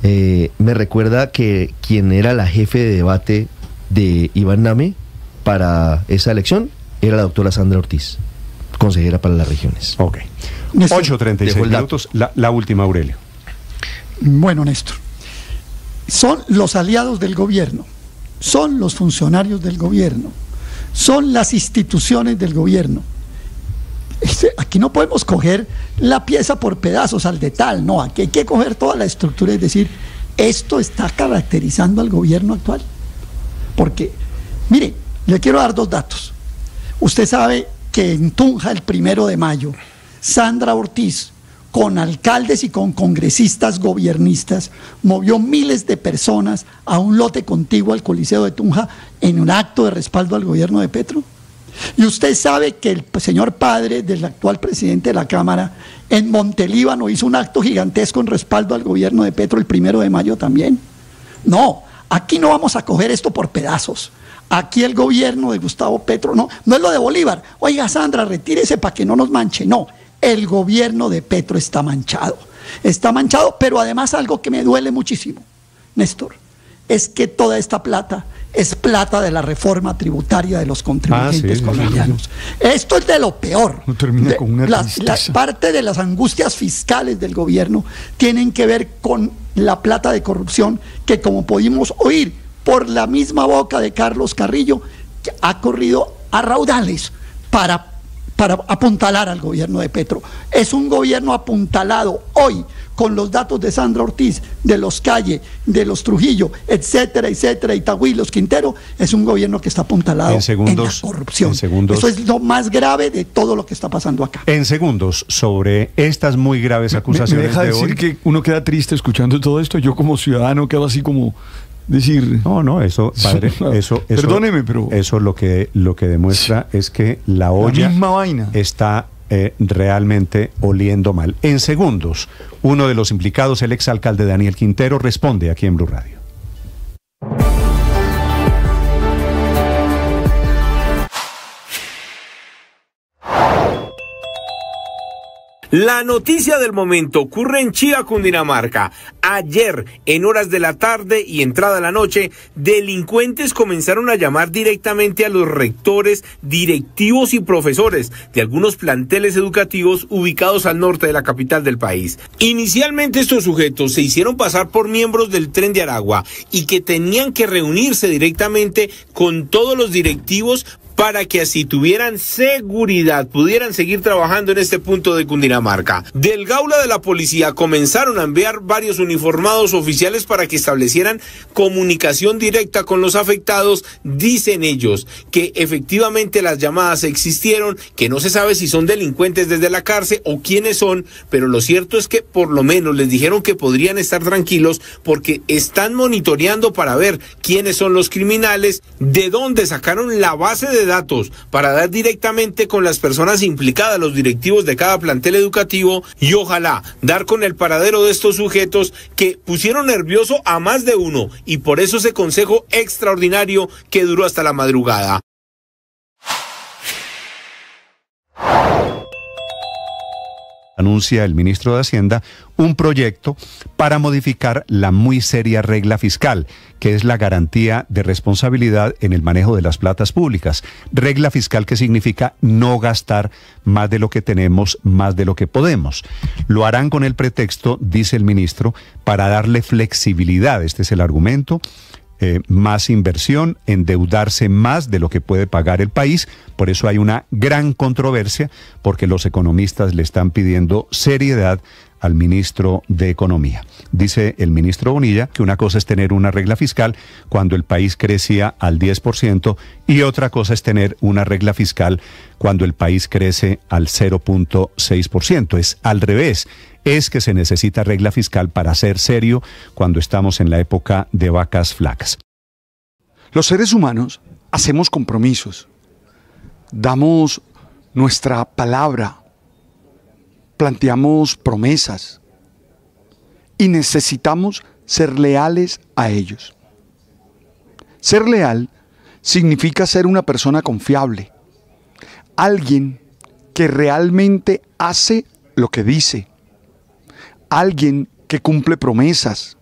Me recuerda que quien era la jefe de debate de Iván Name para esa elección era la doctora Sandra Ortiz, consejera para las regiones. Ok. 8:36 minutos, la última, Aurelio. Bueno, Néstor, son los aliados del gobierno, son los funcionarios del gobierno, son las instituciones del gobierno. Aquí no podemos coger la pieza por pedazos al de tal, no, aquí hay que coger toda la estructura y decir, esto está caracterizando al gobierno actual. Porque, mire, le quiero dar 2 datos. Usted sabe que en Tunja, el 1 de mayo, Sandra Ortiz, con alcaldes y con congresistas gobiernistas, movió miles de personas a un lote contiguo al Coliseo de Tunja en un acto de respaldo al gobierno de Petro. Y usted sabe que el señor padre del actual presidente de la Cámara en Montelíbano hizo un acto gigantesco en respaldo al gobierno de Petro el 1 de mayo también. No, aquí no vamos a coger esto por pedazos. Aquí el gobierno de Gustavo Petro, no es lo de Bolívar. Oiga, Sandra, retírese para que no nos manche. No, el gobierno de Petro está manchado. Está manchado, pero además algo que me duele muchísimo, Néstor, es que toda esta plata es plata de la reforma tributaria de los contribuyentes colombianos. Esto es de lo peor. No termina con una la parte de las angustias fiscales del gobierno tienen que ver con la plata de corrupción que, como pudimos oír por la misma boca de Carlos Carrillo, ha corrido a raudales para apuntalar al gobierno de Petro. Es un gobierno apuntalado hoy con los datos de Sandra Ortiz, de los Calle, de los Trujillo, etcétera, Itagüí, los Quintero. Es un gobierno que está apuntalado en la corrupción. Eso es lo más grave de todo lo que está pasando acá. En segundos, sobre estas muy graves acusaciones me deja de decir hoy, que uno queda triste escuchando todo esto. Yo como ciudadano quedo así como... decir, eso, padre, eso perdóneme, pero eso lo que demuestra es que la olla está realmente oliendo mal. En segundos, uno de los implicados, el exalcalde Daniel Quintero, responde aquí en Blue Radio. La noticia del momento ocurre en Chía, Cundinamarca. Ayer, en horas de la tarde y entrada la noche, delincuentes comenzaron a llamar directamente a los rectores, directivos y profesores de algunos planteles educativos ubicados al norte de la capital del país. Inicialmente estos sujetos se hicieron pasar por miembros del Tren de Aragua y que tenían que reunirse directamente con todos los directivos para que así tuvieran seguridad, pudieran seguir trabajando en este punto de Cundinamarca. Del Gaula de la policía comenzaron a enviar varios uniformados oficiales para que establecieran comunicación directa con los afectados. Dicen ellos que efectivamente las llamadas existieron, que no se sabe si son delincuentes desde la cárcel o quiénes son, pero lo cierto es que por lo menos les dijeron que podrían estar tranquilos porque están monitoreando para ver quiénes son los criminales, de dónde sacaron la base de datos para dar directamente con las personas implicadas, los directivos de cada plantel educativo, y ojalá dar con el paradero de estos sujetos que pusieron nervioso a más de uno, y por eso ese consejo extraordinario que duró hasta la madrugada. Anuncia el ministro de Hacienda un proyecto para modificar la muy seria regla fiscal, que es la garantía de responsabilidad en el manejo de las platas públicas. Regla fiscal que significa no gastar más de lo que tenemos, más de lo que podemos. Lo harán con el pretexto, dice el ministro, para darle flexibilidad. Este es el argumento. Más inversión, endeudarse más de lo que puede pagar el país. Por eso hay una gran controversia, porque los economistas le están pidiendo seriedad al ministro de Economía. Dice el ministro Bonilla que una cosa es tener una regla fiscal cuando el país crecía al 10% y otra cosa es tener una regla fiscal cuando el país crece al 0.6%. Es al revés. Es que se necesita regla fiscal para ser serio cuando estamos en la época de vacas flacas. Los seres humanos hacemos compromisos, damos nuestra palabra, planteamos promesas y necesitamos ser leales a ellos. Ser leal significa ser una persona confiable, alguien que realmente hace lo que dice, alguien que cumple promesas,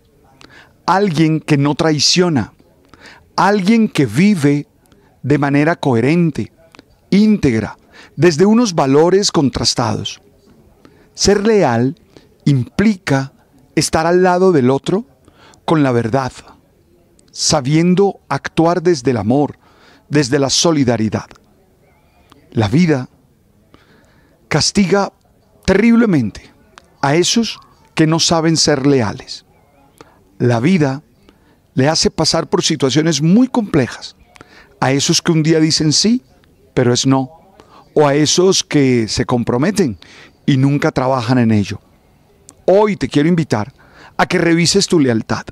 alguien que no traiciona, alguien que vive de manera coherente, íntegra, desde unos valores contrastados. Ser leal implica estar al lado del otro con la verdad, sabiendo actuar desde el amor, desde la solidaridad. La vida castiga terriblemente a esos que no saben ser leales. La vida le hace pasar por situaciones muy complejas a esos que un día dicen sí, pero es no, o a esos que se comprometen y nunca trabajan en ello. Hoy te quiero invitar a que revises tu lealtad.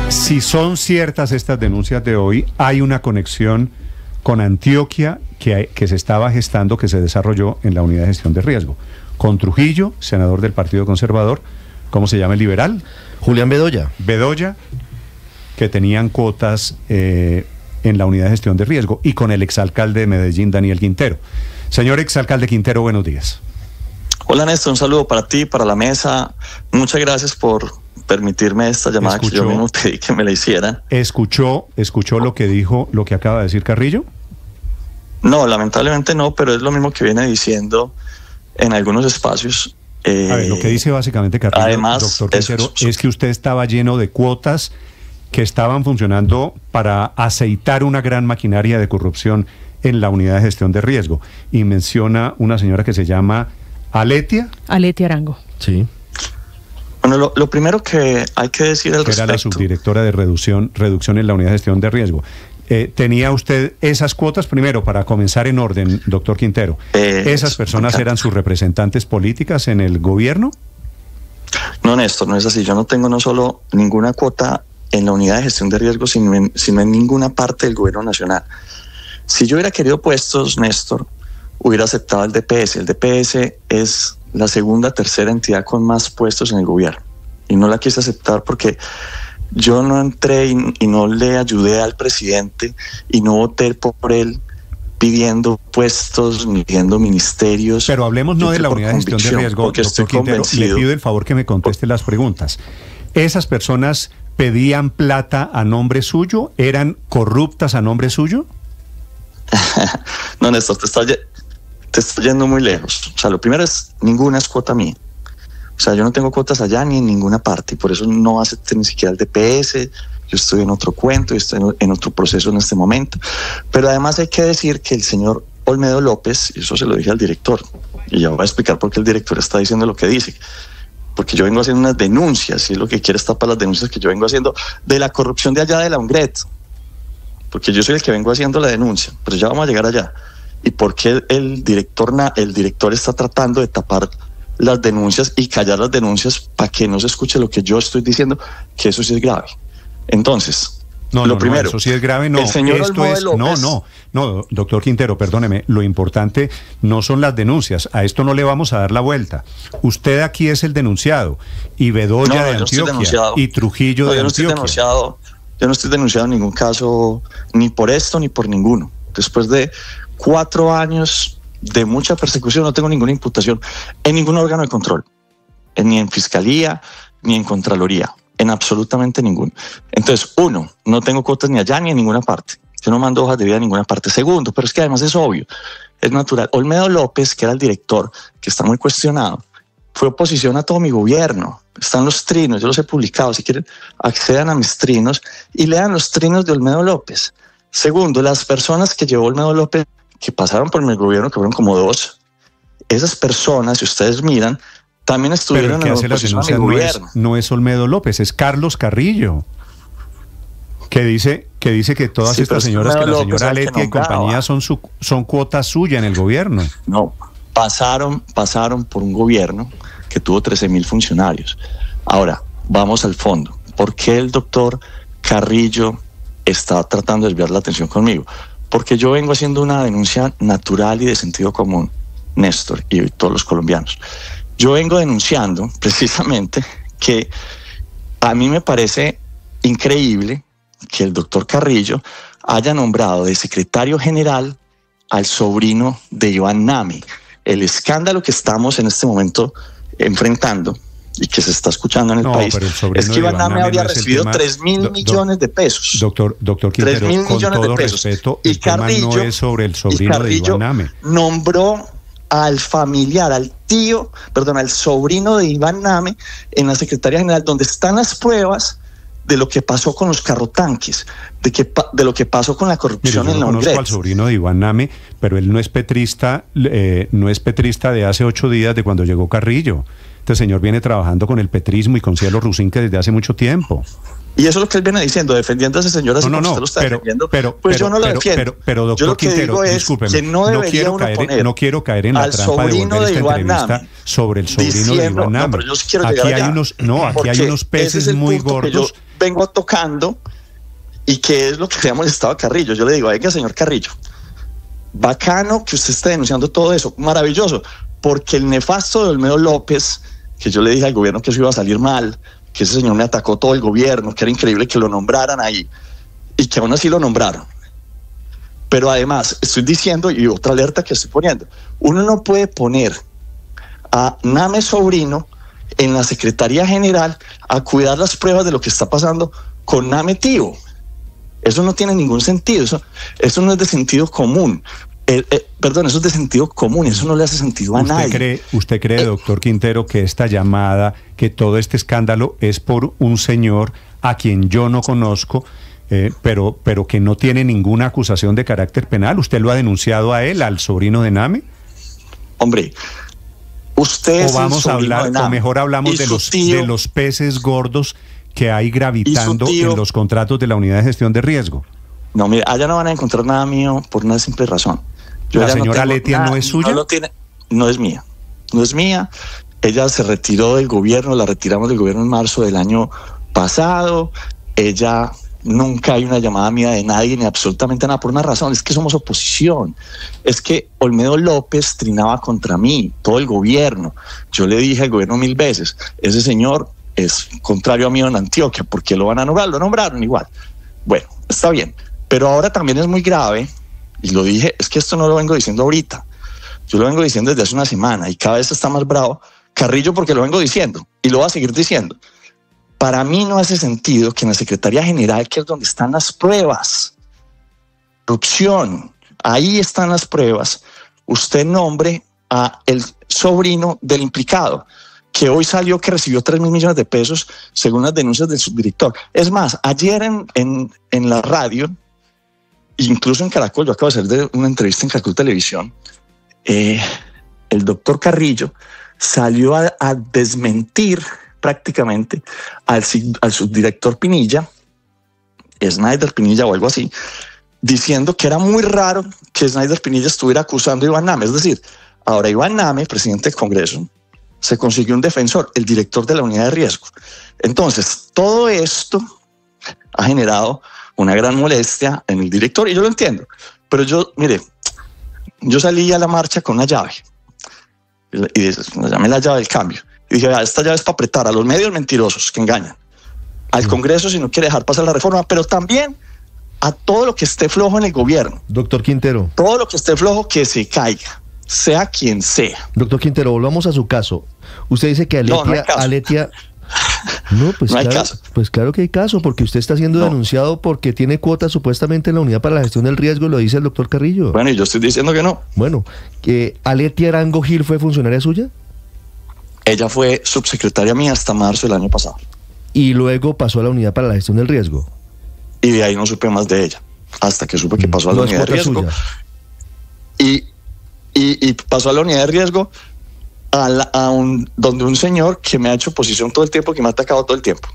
Si son ciertas estas denuncias de hoy, hay una conexión con Antioquia que se estaba gestando, que se desarrolló en la Unidad de Gestión de Riesgo. Con Trujillo, senador del Partido Conservador, ¿cómo se llama el liberal? Julián Bedoya. Bedoya, que tenían cuotas en la Unidad de Gestión de Riesgo, y con el exalcalde de Medellín, Daniel Quintero. Señor exalcalde Quintero, buenos días. Hola Néstor, un saludo para ti, para la mesa. Muchas gracias por permitirme esta llamada que yo mismo pedí que me la hicieran. ¿Escuchó lo que dijo, lo que acaba de decir Carrillo? No, lamentablemente no, pero es lo mismo que viene diciendo en algunos espacios. A ver, lo que dice básicamente Carrillo, además, doctor Quintero, es que usted estaba lleno de cuotas que estaban funcionando para aceitar una gran maquinaria de corrupción en la Unidad de Gestión de Riesgo. Y menciona una señora que se llama Aletia. Aletia Arango. Sí. Bueno, lo primero que hay que decir al respecto... Era la subdirectora de reducción en la Unidad de Gestión de Riesgo. ¿Tenía usted esas cuotas? Primero, para comenzar en orden, doctor Quintero, ¿esas personas eran sus representantes políticas en el gobierno? No, Néstor, no es así. Yo no tengo no solo ninguna cuota en la Unidad de Gestión de Riesgo, sino en ninguna parte del gobierno nacional. Si yo hubiera querido puestos, Néstor, hubiera aceptado el DPS. El DPS es la segunda, tercera entidad con más puestos en el gobierno. Y no la quise aceptar porque yo no entré y no le ayudé al presidente y no voté por él pidiendo puestos ni pidiendo ministerios. Pero hablemos no de la unidad de gestión de riesgo, doctor Quintero. Le pido el favor que me conteste las preguntas. ¿Esas personas pedían plata a nombre suyo? ¿Eran corruptas a nombre suyo? No, Néstor, te está yendo muy lejos. O sea, lo primero es, ninguna es cuota mía. O sea, yo no tengo cuotas allá ni en ninguna parte, y por eso no acepté ni siquiera el DPS. Yo estoy en otro cuento, yo estoy en otro proceso en este momento. Pero además hay que decir que el señor Olmedo López, y eso se lo dije al director, y ya voy a explicar por qué el director está diciendo lo que dice, porque yo vengo haciendo unas denuncias, y es lo que quiere tapar las denuncias que yo vengo haciendo de la corrupción de allá de la UNGRET, porque yo soy el que vengo haciendo la denuncia, pero ya vamos a llegar allá. Y por qué el director está tratando de tapar las denuncias y callar las denuncias para que no se escuche lo que yo estoy diciendo, que eso sí es grave. Entonces, lo primero, eso sí es grave, no. El señor esto es, López, no, doctor Quintero, perdóneme, lo importante no son las denuncias, a esto no le vamos a dar la vuelta. Usted aquí es el denunciado, y Bedoya de Antioquia, y Trujillo de Antioquia. Yo no estoy denunciado en ningún caso, ni por esto ni por ninguno. Después de 4 años de mucha persecución, no tengo ninguna imputación en ningún órgano de control, ni en Fiscalía, ni en Contraloría. En absolutamente ninguno. Entonces, uno, no tengo cuotas ni allá ni en ninguna parte. Yo no mando hojas de vida en ninguna parte. Segundo, pero es que además es obvio, es natural. Olmedo López, que era el director, que está muy cuestionado, fue oposición a todo mi gobierno. Están los trinos, yo los he publicado. Si quieren, accedan a mis trinos y lean los trinos de Olmedo López. Segundo, las personas que llevó Olmedo López, que pasaron por mi gobierno, que fueron como 2, esas personas, si ustedes miran, también estuvieron en la oposición a mi gobierno. No es Olmedo López, es Carlos Carrillo, que dice que todas estas señoras, que la señora Leti y compañía son cuotas suyas en el gobierno. No, pasaron por un gobierno que tuvo 13,000 funcionarios. Ahora, vamos al fondo. ¿Por qué el doctor Carrillo está tratando de desviar la atención conmigo? Porque yo vengo haciendo una denuncia natural y de sentido común, Néstor, y todos los colombianos. Yo vengo denunciando precisamente que a mí me parece increíble que el doctor Carrillo haya nombrado de secretario general al sobrino de Iván Name. El escándalo que estamos en este momento enfrentando y que se está escuchando en el país es que Iván Name habría recibido 3.000 millones de pesos. Doctor Quintero, 3.000 millones de pesos. Respeto, y Carrillo no es sobre el sobrino de Iván Name. Nombró al familiar, al sobrino de Iván Name en la Secretaría General, donde están las pruebas de lo que pasó con los carrotanques, de lo que pasó con la corrupción en la UNGRET. Yo conozco al sobrino de Iván Name, pero él no es petrista de hace 8 días de cuando llegó Carrillo. Este señor viene trabajando con el petrismo y con Cielo Rusinque desde hace mucho tiempo. Y eso es lo que él viene diciendo, defendiendo a ese señor así como usted lo está defendiendo. Pues yo no lo defiendo. Pero doctor yo lo que Quintero, digo es que no debería uno poner no quiero caer en la trampa de volver esta entrevista sobre el sobrino de Iván Name. No, pero yo sí quiero llegar allá. Aquí hay unos peces muy gordos. Que yo vengo tocando y que es lo que le ha molestado a Carrillo. Yo le digo, venga, señor Carrillo, bacano que usted esté denunciando todo eso, maravilloso, porque el nefasto de Olmedo López, que yo le dije al gobierno que eso iba a salir mal, que ese señor me atacó todo el gobierno, que era increíble que lo nombraran ahí, y que aún así lo nombraron. Pero además, estoy diciendo, y otra alerta que estoy poniendo, uno no puede poner a Name sobrino en la Secretaría General a cuidar las pruebas de lo que está pasando con Name tío. Eso no tiene ningún sentido, eso no es de sentido común. Perdón, eso es de sentido común, eso no le hace sentido a nadie. ¿Usted cree, doctor Quintero, que esta llamada, que todo este escándalo es por un señor a quien yo no conozco, pero que no tiene ninguna acusación de carácter penal? ¿Usted lo ha denunciado a él, al sobrino de Name? Hombre, usted o vamos a hablar, o mejor hablamos de los peces gordos que hay gravitando en los contratos de la unidad de gestión de riesgo. No, mire, allá no van a encontrar nada mío por una simple razón. ¿La señora Letia no es suya? No es mía. No es mía. Ella se retiró del gobierno, la retiramos del gobierno en marzo del año pasado. Ella nunca hay una llamada mía de nadie, ni absolutamente nada, por una razón. Es que somos oposición. Es que Olmedo López trinaba contra mí, todo el gobierno. Yo le dije al gobierno 1000 veces, ese señor es contrario a mí en Antioquia. ¿Por qué lo van a nombrar? Lo nombraron igual. Bueno, está bien. Pero ahora también es muy grave, y lo dije, es que esto no lo vengo diciendo ahorita. Yo lo vengo diciendo desde hace una semana y cada vez está más bravo Carrillo porque lo vengo diciendo y lo voy a seguir diciendo. Para mí no hace sentido que en la Secretaría General, que es donde están las pruebas, corrupción, ahí están las pruebas, usted nombre a el sobrino del implicado, que hoy salió que recibió 3.000 millones de pesos según las denuncias del subdirector. Es más, ayer en la radio, incluso en Caracol, yo acabo de hacer una entrevista en Caracol Televisión, el doctor Carrillo salió a desmentir prácticamente al subdirector Pinilla, Snyder Pinilla o algo así, diciendo que era muy raro que Snyder Pinilla estuviera acusando a Iván Name. Es decir, ahora Iván Name, presidente del Congreso, se consiguió un defensor, el director de la unidad de riesgo. Entonces, todo esto ha generado una gran molestia en el director, y yo lo entiendo. Pero mire, yo salí a la marcha con una llave, y llamé la llave del cambio. Y dije, esta llave es para apretar a los medios mentirosos que engañan, al Congreso si no quiere dejar pasar la reforma, pero también a todo lo que esté flojo en el gobierno. Doctor Quintero. Todo lo que esté flojo que se caiga, sea quien sea. Doctor Quintero, volvamos a su caso. Usted dice que Aletia... No, pues, no hay claro, caso. Pues claro que hay caso, porque usted está siendo denunciado porque tiene cuotas supuestamente en la Unidad para la Gestión del Riesgo, lo dice el doctor Carrillo. Bueno, y yo estoy diciendo que no. Bueno, ¿Aletia Arango Gil fue funcionaria suya? Ella fue subsecretaria mía hasta marzo del año pasado. Y luego pasó a la Unidad para la Gestión del Riesgo. Y de ahí no supe más de ella, hasta que supe que pasó a la Unidad de Riesgo. Y pasó a la Unidad de Riesgo donde un señor que me ha hecho oposición todo el tiempo, que me ha atacado todo el tiempo.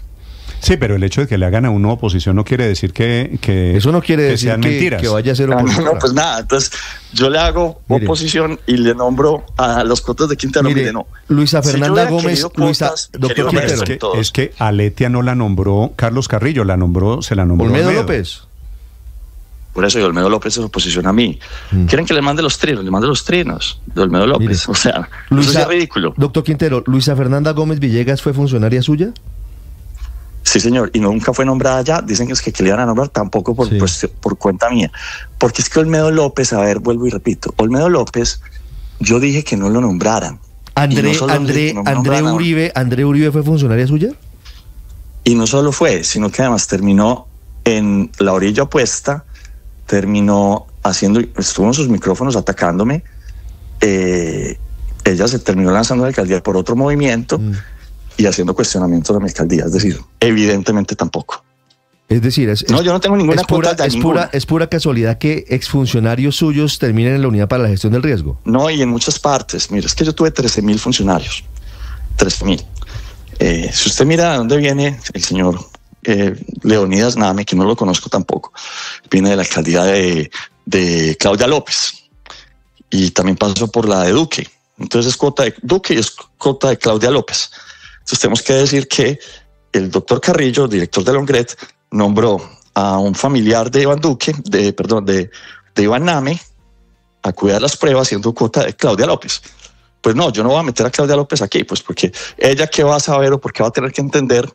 Sí, pero el hecho de que le hagan a uno oposición no quiere decir que eso no quiere decir mentiras. Que vaya a ser oposición. No, pues nada, entonces yo le hago oposición y le nombro a los cotos de Quintero. Mire, no. Luisa Fernanda Gómez, doctor Quintero. Es que Aletia no la nombró Carlos Carrillo, se la nombró Olmedo López. Por eso, y Olmedo López es oposición a mí. ¿Quieren que le mande los trinos? Le mando los trinos de Olmedo López. Mire, o sea, eso es ridículo. Doctor Quintero, ¿Luisa Fernanda Gómez Villegas fue funcionaria suya? Sí, señor, y nunca fue nombrada allá. Dicen que es que le iban a nombrar, tampoco por cuenta mía. Porque es que Olmedo López, a ver, vuelvo y repito, Olmedo López, yo dije que no lo nombraran. ¿André Uribe fue funcionaria suya? Y no solo fue, sino que además terminó en la orilla opuesta, estuvo en sus micrófonos atacándome. Ella se terminó lanzando a la alcaldía por otro movimiento y haciendo cuestionamientos a mi alcaldía. Es decir, evidentemente tampoco. Es decir, yo no tengo ninguna cuota de ninguna. ¿Es pura casualidad que exfuncionarios suyos terminen en la Unidad para la Gestión del Riesgo? No, y en muchas partes. Mira, es que yo tuve 13.000 funcionarios. 13.000. Si usted mira de dónde viene el señor Leonidas Name, que no lo conozco tampoco, viene de la alcaldía de Claudia López y también pasó por la de Duque. Entonces es cuota de Duque y es cuota de Claudia López. Entonces tenemos que decir que el doctor Carrillo, director de la ONGRET, nombró a un familiar de Iván Duque, de Iván Name, a cuidar las pruebas siendo cuota de Claudia López. Pues no, yo no voy a meter a Claudia López aquí, pues porque ella qué va a saber o por qué va a tener que entender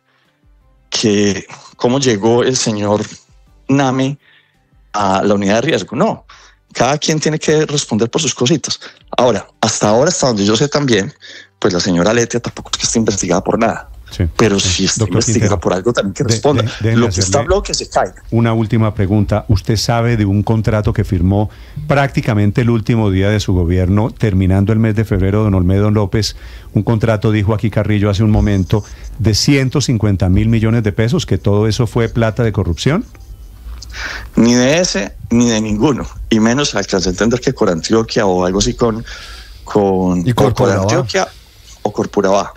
que cómo llegó el señor Name a la unidad de riesgo. No, cada quien tiene que responder por sus cositas. Ahora, hasta donde yo sé también, pues la señora Aletia tampoco es que esté investigada por nada. Sí, pero si está investigada por algo, también que responda. Lo que está hablado que se caiga. Una última pregunta. ¿Usted sabe de un contrato que firmó prácticamente el último día de su gobierno, terminando el mes de febrero, don Olmedo López? Un contrato, dijo aquí Carrillo hace un momento, de 150.000 millones de pesos, que todo eso fue plata de corrupción. Ni de ese, ni de ninguno. Y menos al que hace entender que Corantioquia o algo así con Corantioquia o Corporaba.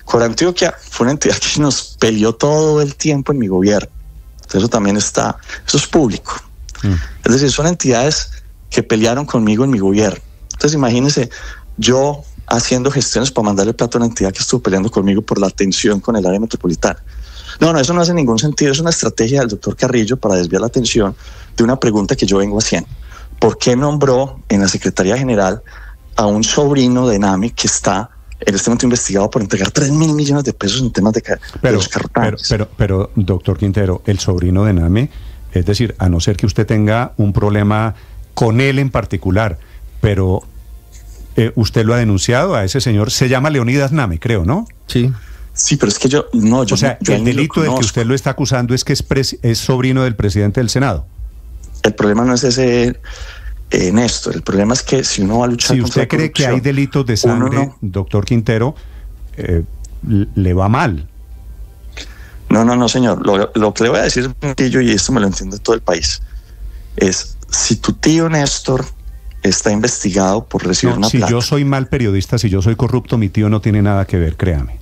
Corantioquia fue una entidad que nos peleó todo el tiempo en mi gobierno. Eso también eso es público. Es decir, son entidades que pelearon conmigo en mi gobierno. Entonces imagínense, yo haciendo gestiones para mandarle plata a una entidad que estuvo peleando conmigo por la atención con el área metropolitana. No, eso no hace ningún sentido. Es una estrategia del doctor Carrillo para desviar la atención de una pregunta que yo vengo haciendo. ¿Por qué nombró en la Secretaría General a un sobrino de Name que está en este momento investigado por entregar 3.000 millones de pesos en temas de los carrotanques. Pero, doctor Quintero, el sobrino de Name, es decir, a no ser que usted tenga un problema con él en particular, pero usted lo ha denunciado a ese señor, se llama Leonidas Name, creo, ¿no? Sí. Sí, pero es que el delito del que usted lo está acusando es que es sobrino del presidente del Senado. El problema no es ese, Néstor. El problema es que si uno va a luchar contra la corrupción... Si usted cree que hay delitos de sangre, doctor Quintero, le va mal. No, señor. Lo que le voy a decir es sencillo, y esto me lo entiende todo el país, es si tu tío Néstor está investigado por recibir una plata... Si yo soy mal periodista, si yo soy corrupto, mi tío no tiene nada que ver, créame.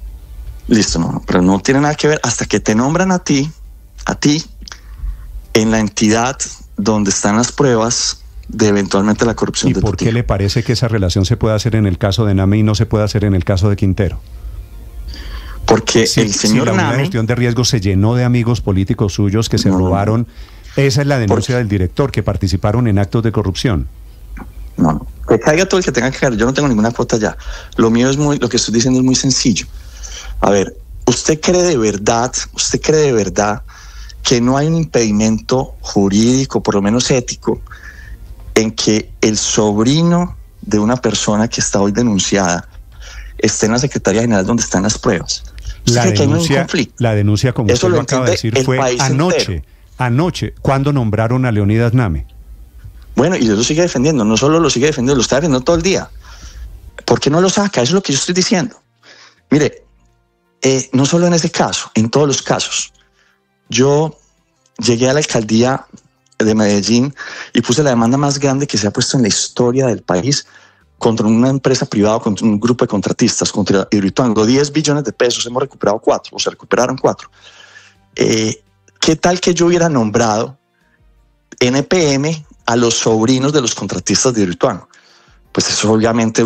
Listo, no, pero no tiene nada que ver hasta que te nombran a ti, en la entidad donde están las pruebas de eventualmente la corrupción. ¿Y por qué le parece que esa relación se puede hacer en el caso de Name y no se puede hacer en el caso de Quintero? Porque el señor la unidad de gestión de riesgo se llenó de amigos políticos suyos que se robaron. Esa es la denuncia del director, que participaron en actos de corrupción. No, que caiga todo el que tenga que caer. Yo no tengo ninguna cuota ya. Lo que estoy diciendo es muy sencillo. A ver, ¿usted cree de verdad que no hay un impedimento jurídico, por lo menos ético, en que el sobrino de una persona que está hoy denunciada esté en la Secretaría General donde están las pruebas? La denuncia, como usted lo acaba de decir, fue anoche, cuando nombraron a Leonidas Name. Bueno, y él lo sigue defendiendo, no solo lo sigue defendiendo, lo está defendiendo todo el día. ¿Por qué no lo saca? Eso es lo que yo estoy diciendo. Mire, no solo en ese caso, en todos los casos. Yo llegué a la alcaldía de Medellín y puse la demanda más grande que se ha puesto en la historia del país contra una empresa privada, contra un grupo de contratistas, contra Hidroituango. 10 billones de pesos, hemos recuperado 4, o se recuperaron 4. ¿Qué tal que yo hubiera nombrado NPM a los sobrinos de los contratistas de Hidroituango? Pues eso obviamente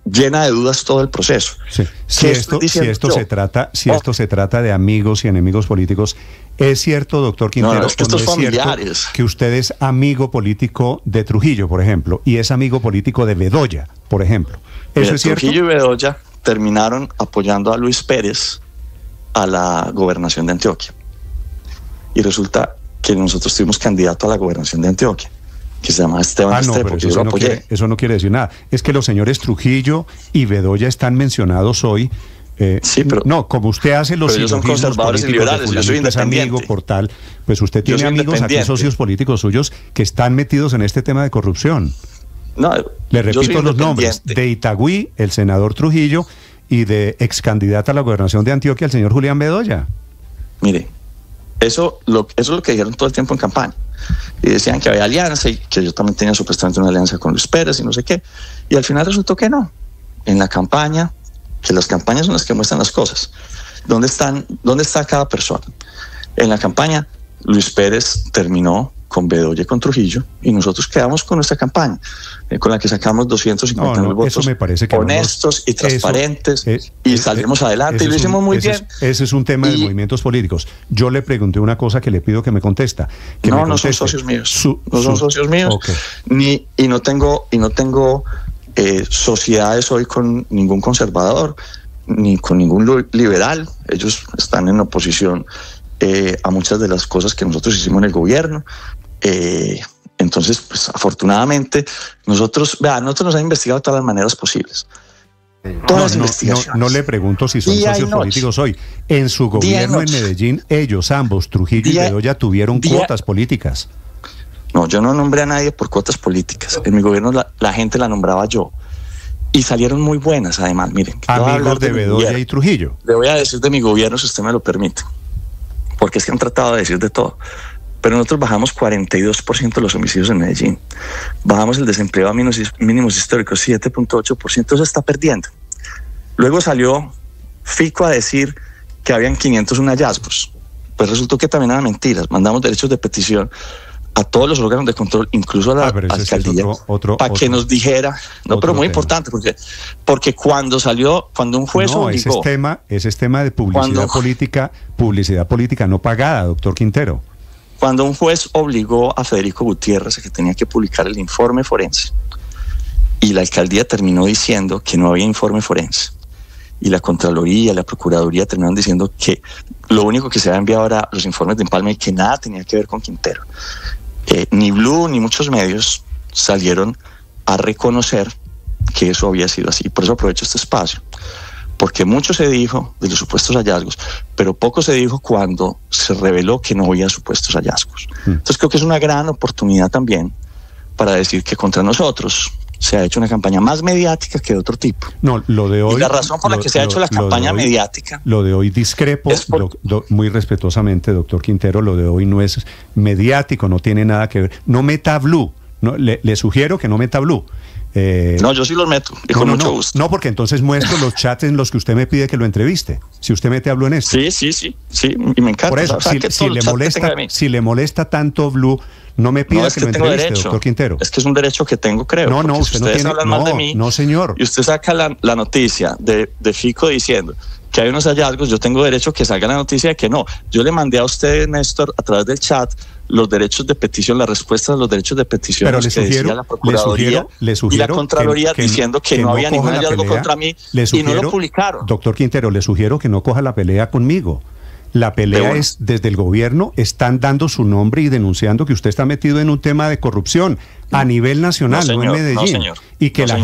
llena de dudas todo el proceso. Sí. Si esto se trata de amigos y enemigos políticos, ¿es cierto, doctor Quintero, no, es que estos familiares, que usted es amigo político de Trujillo, por ejemplo, y es amigo político de Bedoya, por ejemplo? ¿Eso es cierto? Trujillo y Bedoya terminaron apoyando a Luis Pérez a la gobernación de Antioquia. Y resulta que nosotros tuvimos candidato a la gobernación de Antioquia, que se llama Esteban Restrepo, que yo lo apoyé. Eso no quiere decir nada. Es que los señores Trujillo y Bedoya están mencionados hoy. Sí, pero no, como usted hace los ellos son conservadores y liberales, yo soy independiente. Amigo por tal, pues usted tiene amigos aquí, socios políticos suyos, que están metidos en este tema de corrupción. No, le repito los nombres: de Itagüí, el senador Trujillo, y de ex candidata a la gobernación de Antioquia, el señor Julián Bedoya. Mire, eso es lo que dijeron todo el tiempo en campaña. Y decían que había alianza y que yo también tenía supuestamente una alianza con Luis Pérez y no sé qué. Y al final resultó que no. En la campaña, que las campañas son las que muestran las cosas. ¿Dónde está cada persona? En la campaña, Luis Pérez terminó con Bedoya y con Trujillo, y nosotros quedamos con nuestra campaña, con la que sacamos 250.000 votos, me parece que honestos y transparentes, y salimos adelante, y lo hicimos muy bien. Ese es un tema de movimientos políticos. Yo le pregunté una cosa que le pido que me contesta. No son socios míos. No son socios míos. Okay. Y no tengo sociedades hoy con ningún conservador, ni con ningún liberal. Ellos están en oposición a muchas de las cosas que nosotros hicimos en el gobierno. Entonces, pues afortunadamente, nosotros nos han investigado de todas las maneras posibles. Todas las investigaciones. No le pregunto si son socios políticos hoy. En su gobierno en Medellín, ellos ambos, Trujillo y Bedoya, tuvieron cuotas políticas. No, yo no nombré a nadie por cuotas políticas. En mi gobierno la gente la nombraba yo. Y salieron muy buenas, además. Miren, amigos de Bedoya y Trujillo. Le voy a decir de mi gobierno, si usted me lo permite, porque es que han tratado de decir de todo. Pero nosotros bajamos 42% de los homicidios en Medellín. Bajamos el desempleo a mínimos históricos, 7.8%. Eso está perdiendo. Luego salió Fico a decir que habían 501 hallazgos. Pues resultó que también eran mentiras. Mandamos derechos de petición a todos los órganos de control, incluso a la alcaldía, para que nos dijera, pero muy importante, porque cuando un juez obligó... Ese es tema de publicidad política no pagada, doctor Quintero. Cuando un juez obligó a Federico Gutiérrez a que tenía que publicar el informe forense y la alcaldía terminó diciendo que no había informe forense. Y la Contraloría, la Procuraduría terminaron diciendo que lo único que se había enviado era los informes de empalme y que nada tenía que ver con Quintero. Ni Blue ni muchos medios salieron a reconocer que eso había sido así. Por eso aprovecho este espacio, porque mucho se dijo de los supuestos hallazgos, pero poco se dijo cuando se reveló que no había supuestos hallazgos. Entonces creo que es una gran oportunidad también para decir que contra nosotros se ha hecho una campaña más mediática que de otro tipo. No, lo de hoy... Y la razón por la que se ha hecho la campaña mediática... Lo de hoy discrepo, muy respetuosamente, doctor Quintero, lo de hoy no es mediático, no tiene nada que ver. No meta Blue, no, le sugiero que no meta Blue. No, yo sí los meto, y con mucho gusto. No, porque entonces muestro los chats en los que usted me pide que lo entreviste. Si usted mete a Blue en esto. Sí, y me encanta. Por eso, si le molesta tanto Blue, no me pida que lo entreviste, doctor Quintero. Es que es un derecho que tengo, creo. No, usted no tiene... hablan mal de mí, no, señor. Y usted saca la noticia de Fico diciendo que hay unos hallazgos, yo tengo derecho a que salga la noticia de que no. Yo le mandé a usted, Néstor, a través del chat, los derechos de petición, las respuestas a los derechos de petición que decía la Procuraduría y la Contraloría diciendo que no había ningún hallazgo contra mí y no lo publicaron. Doctor Quintero, le sugiero que no coja la pelea conmigo. La pelea es desde el gobierno, están dando su nombre y denunciando que usted está metido en un tema de corrupción a nivel nacional, no en Medellín, y que la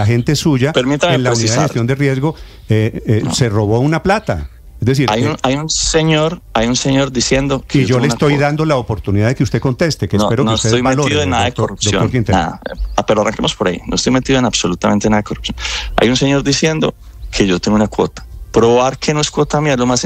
gente suya en la unidad de gestión de riesgo se robó una plata. Es decir, hay un señor diciendo que y yo le estoy dando la oportunidad de que usted conteste, que espero que usted valore. No estoy metido en nada de corrupción, nada. Pero arranquemos por ahí. No estoy metido en absolutamente nada de corrupción. Hay un señor diciendo que yo tengo una cuota. Probar que no es cuota mía es lo más sencillo.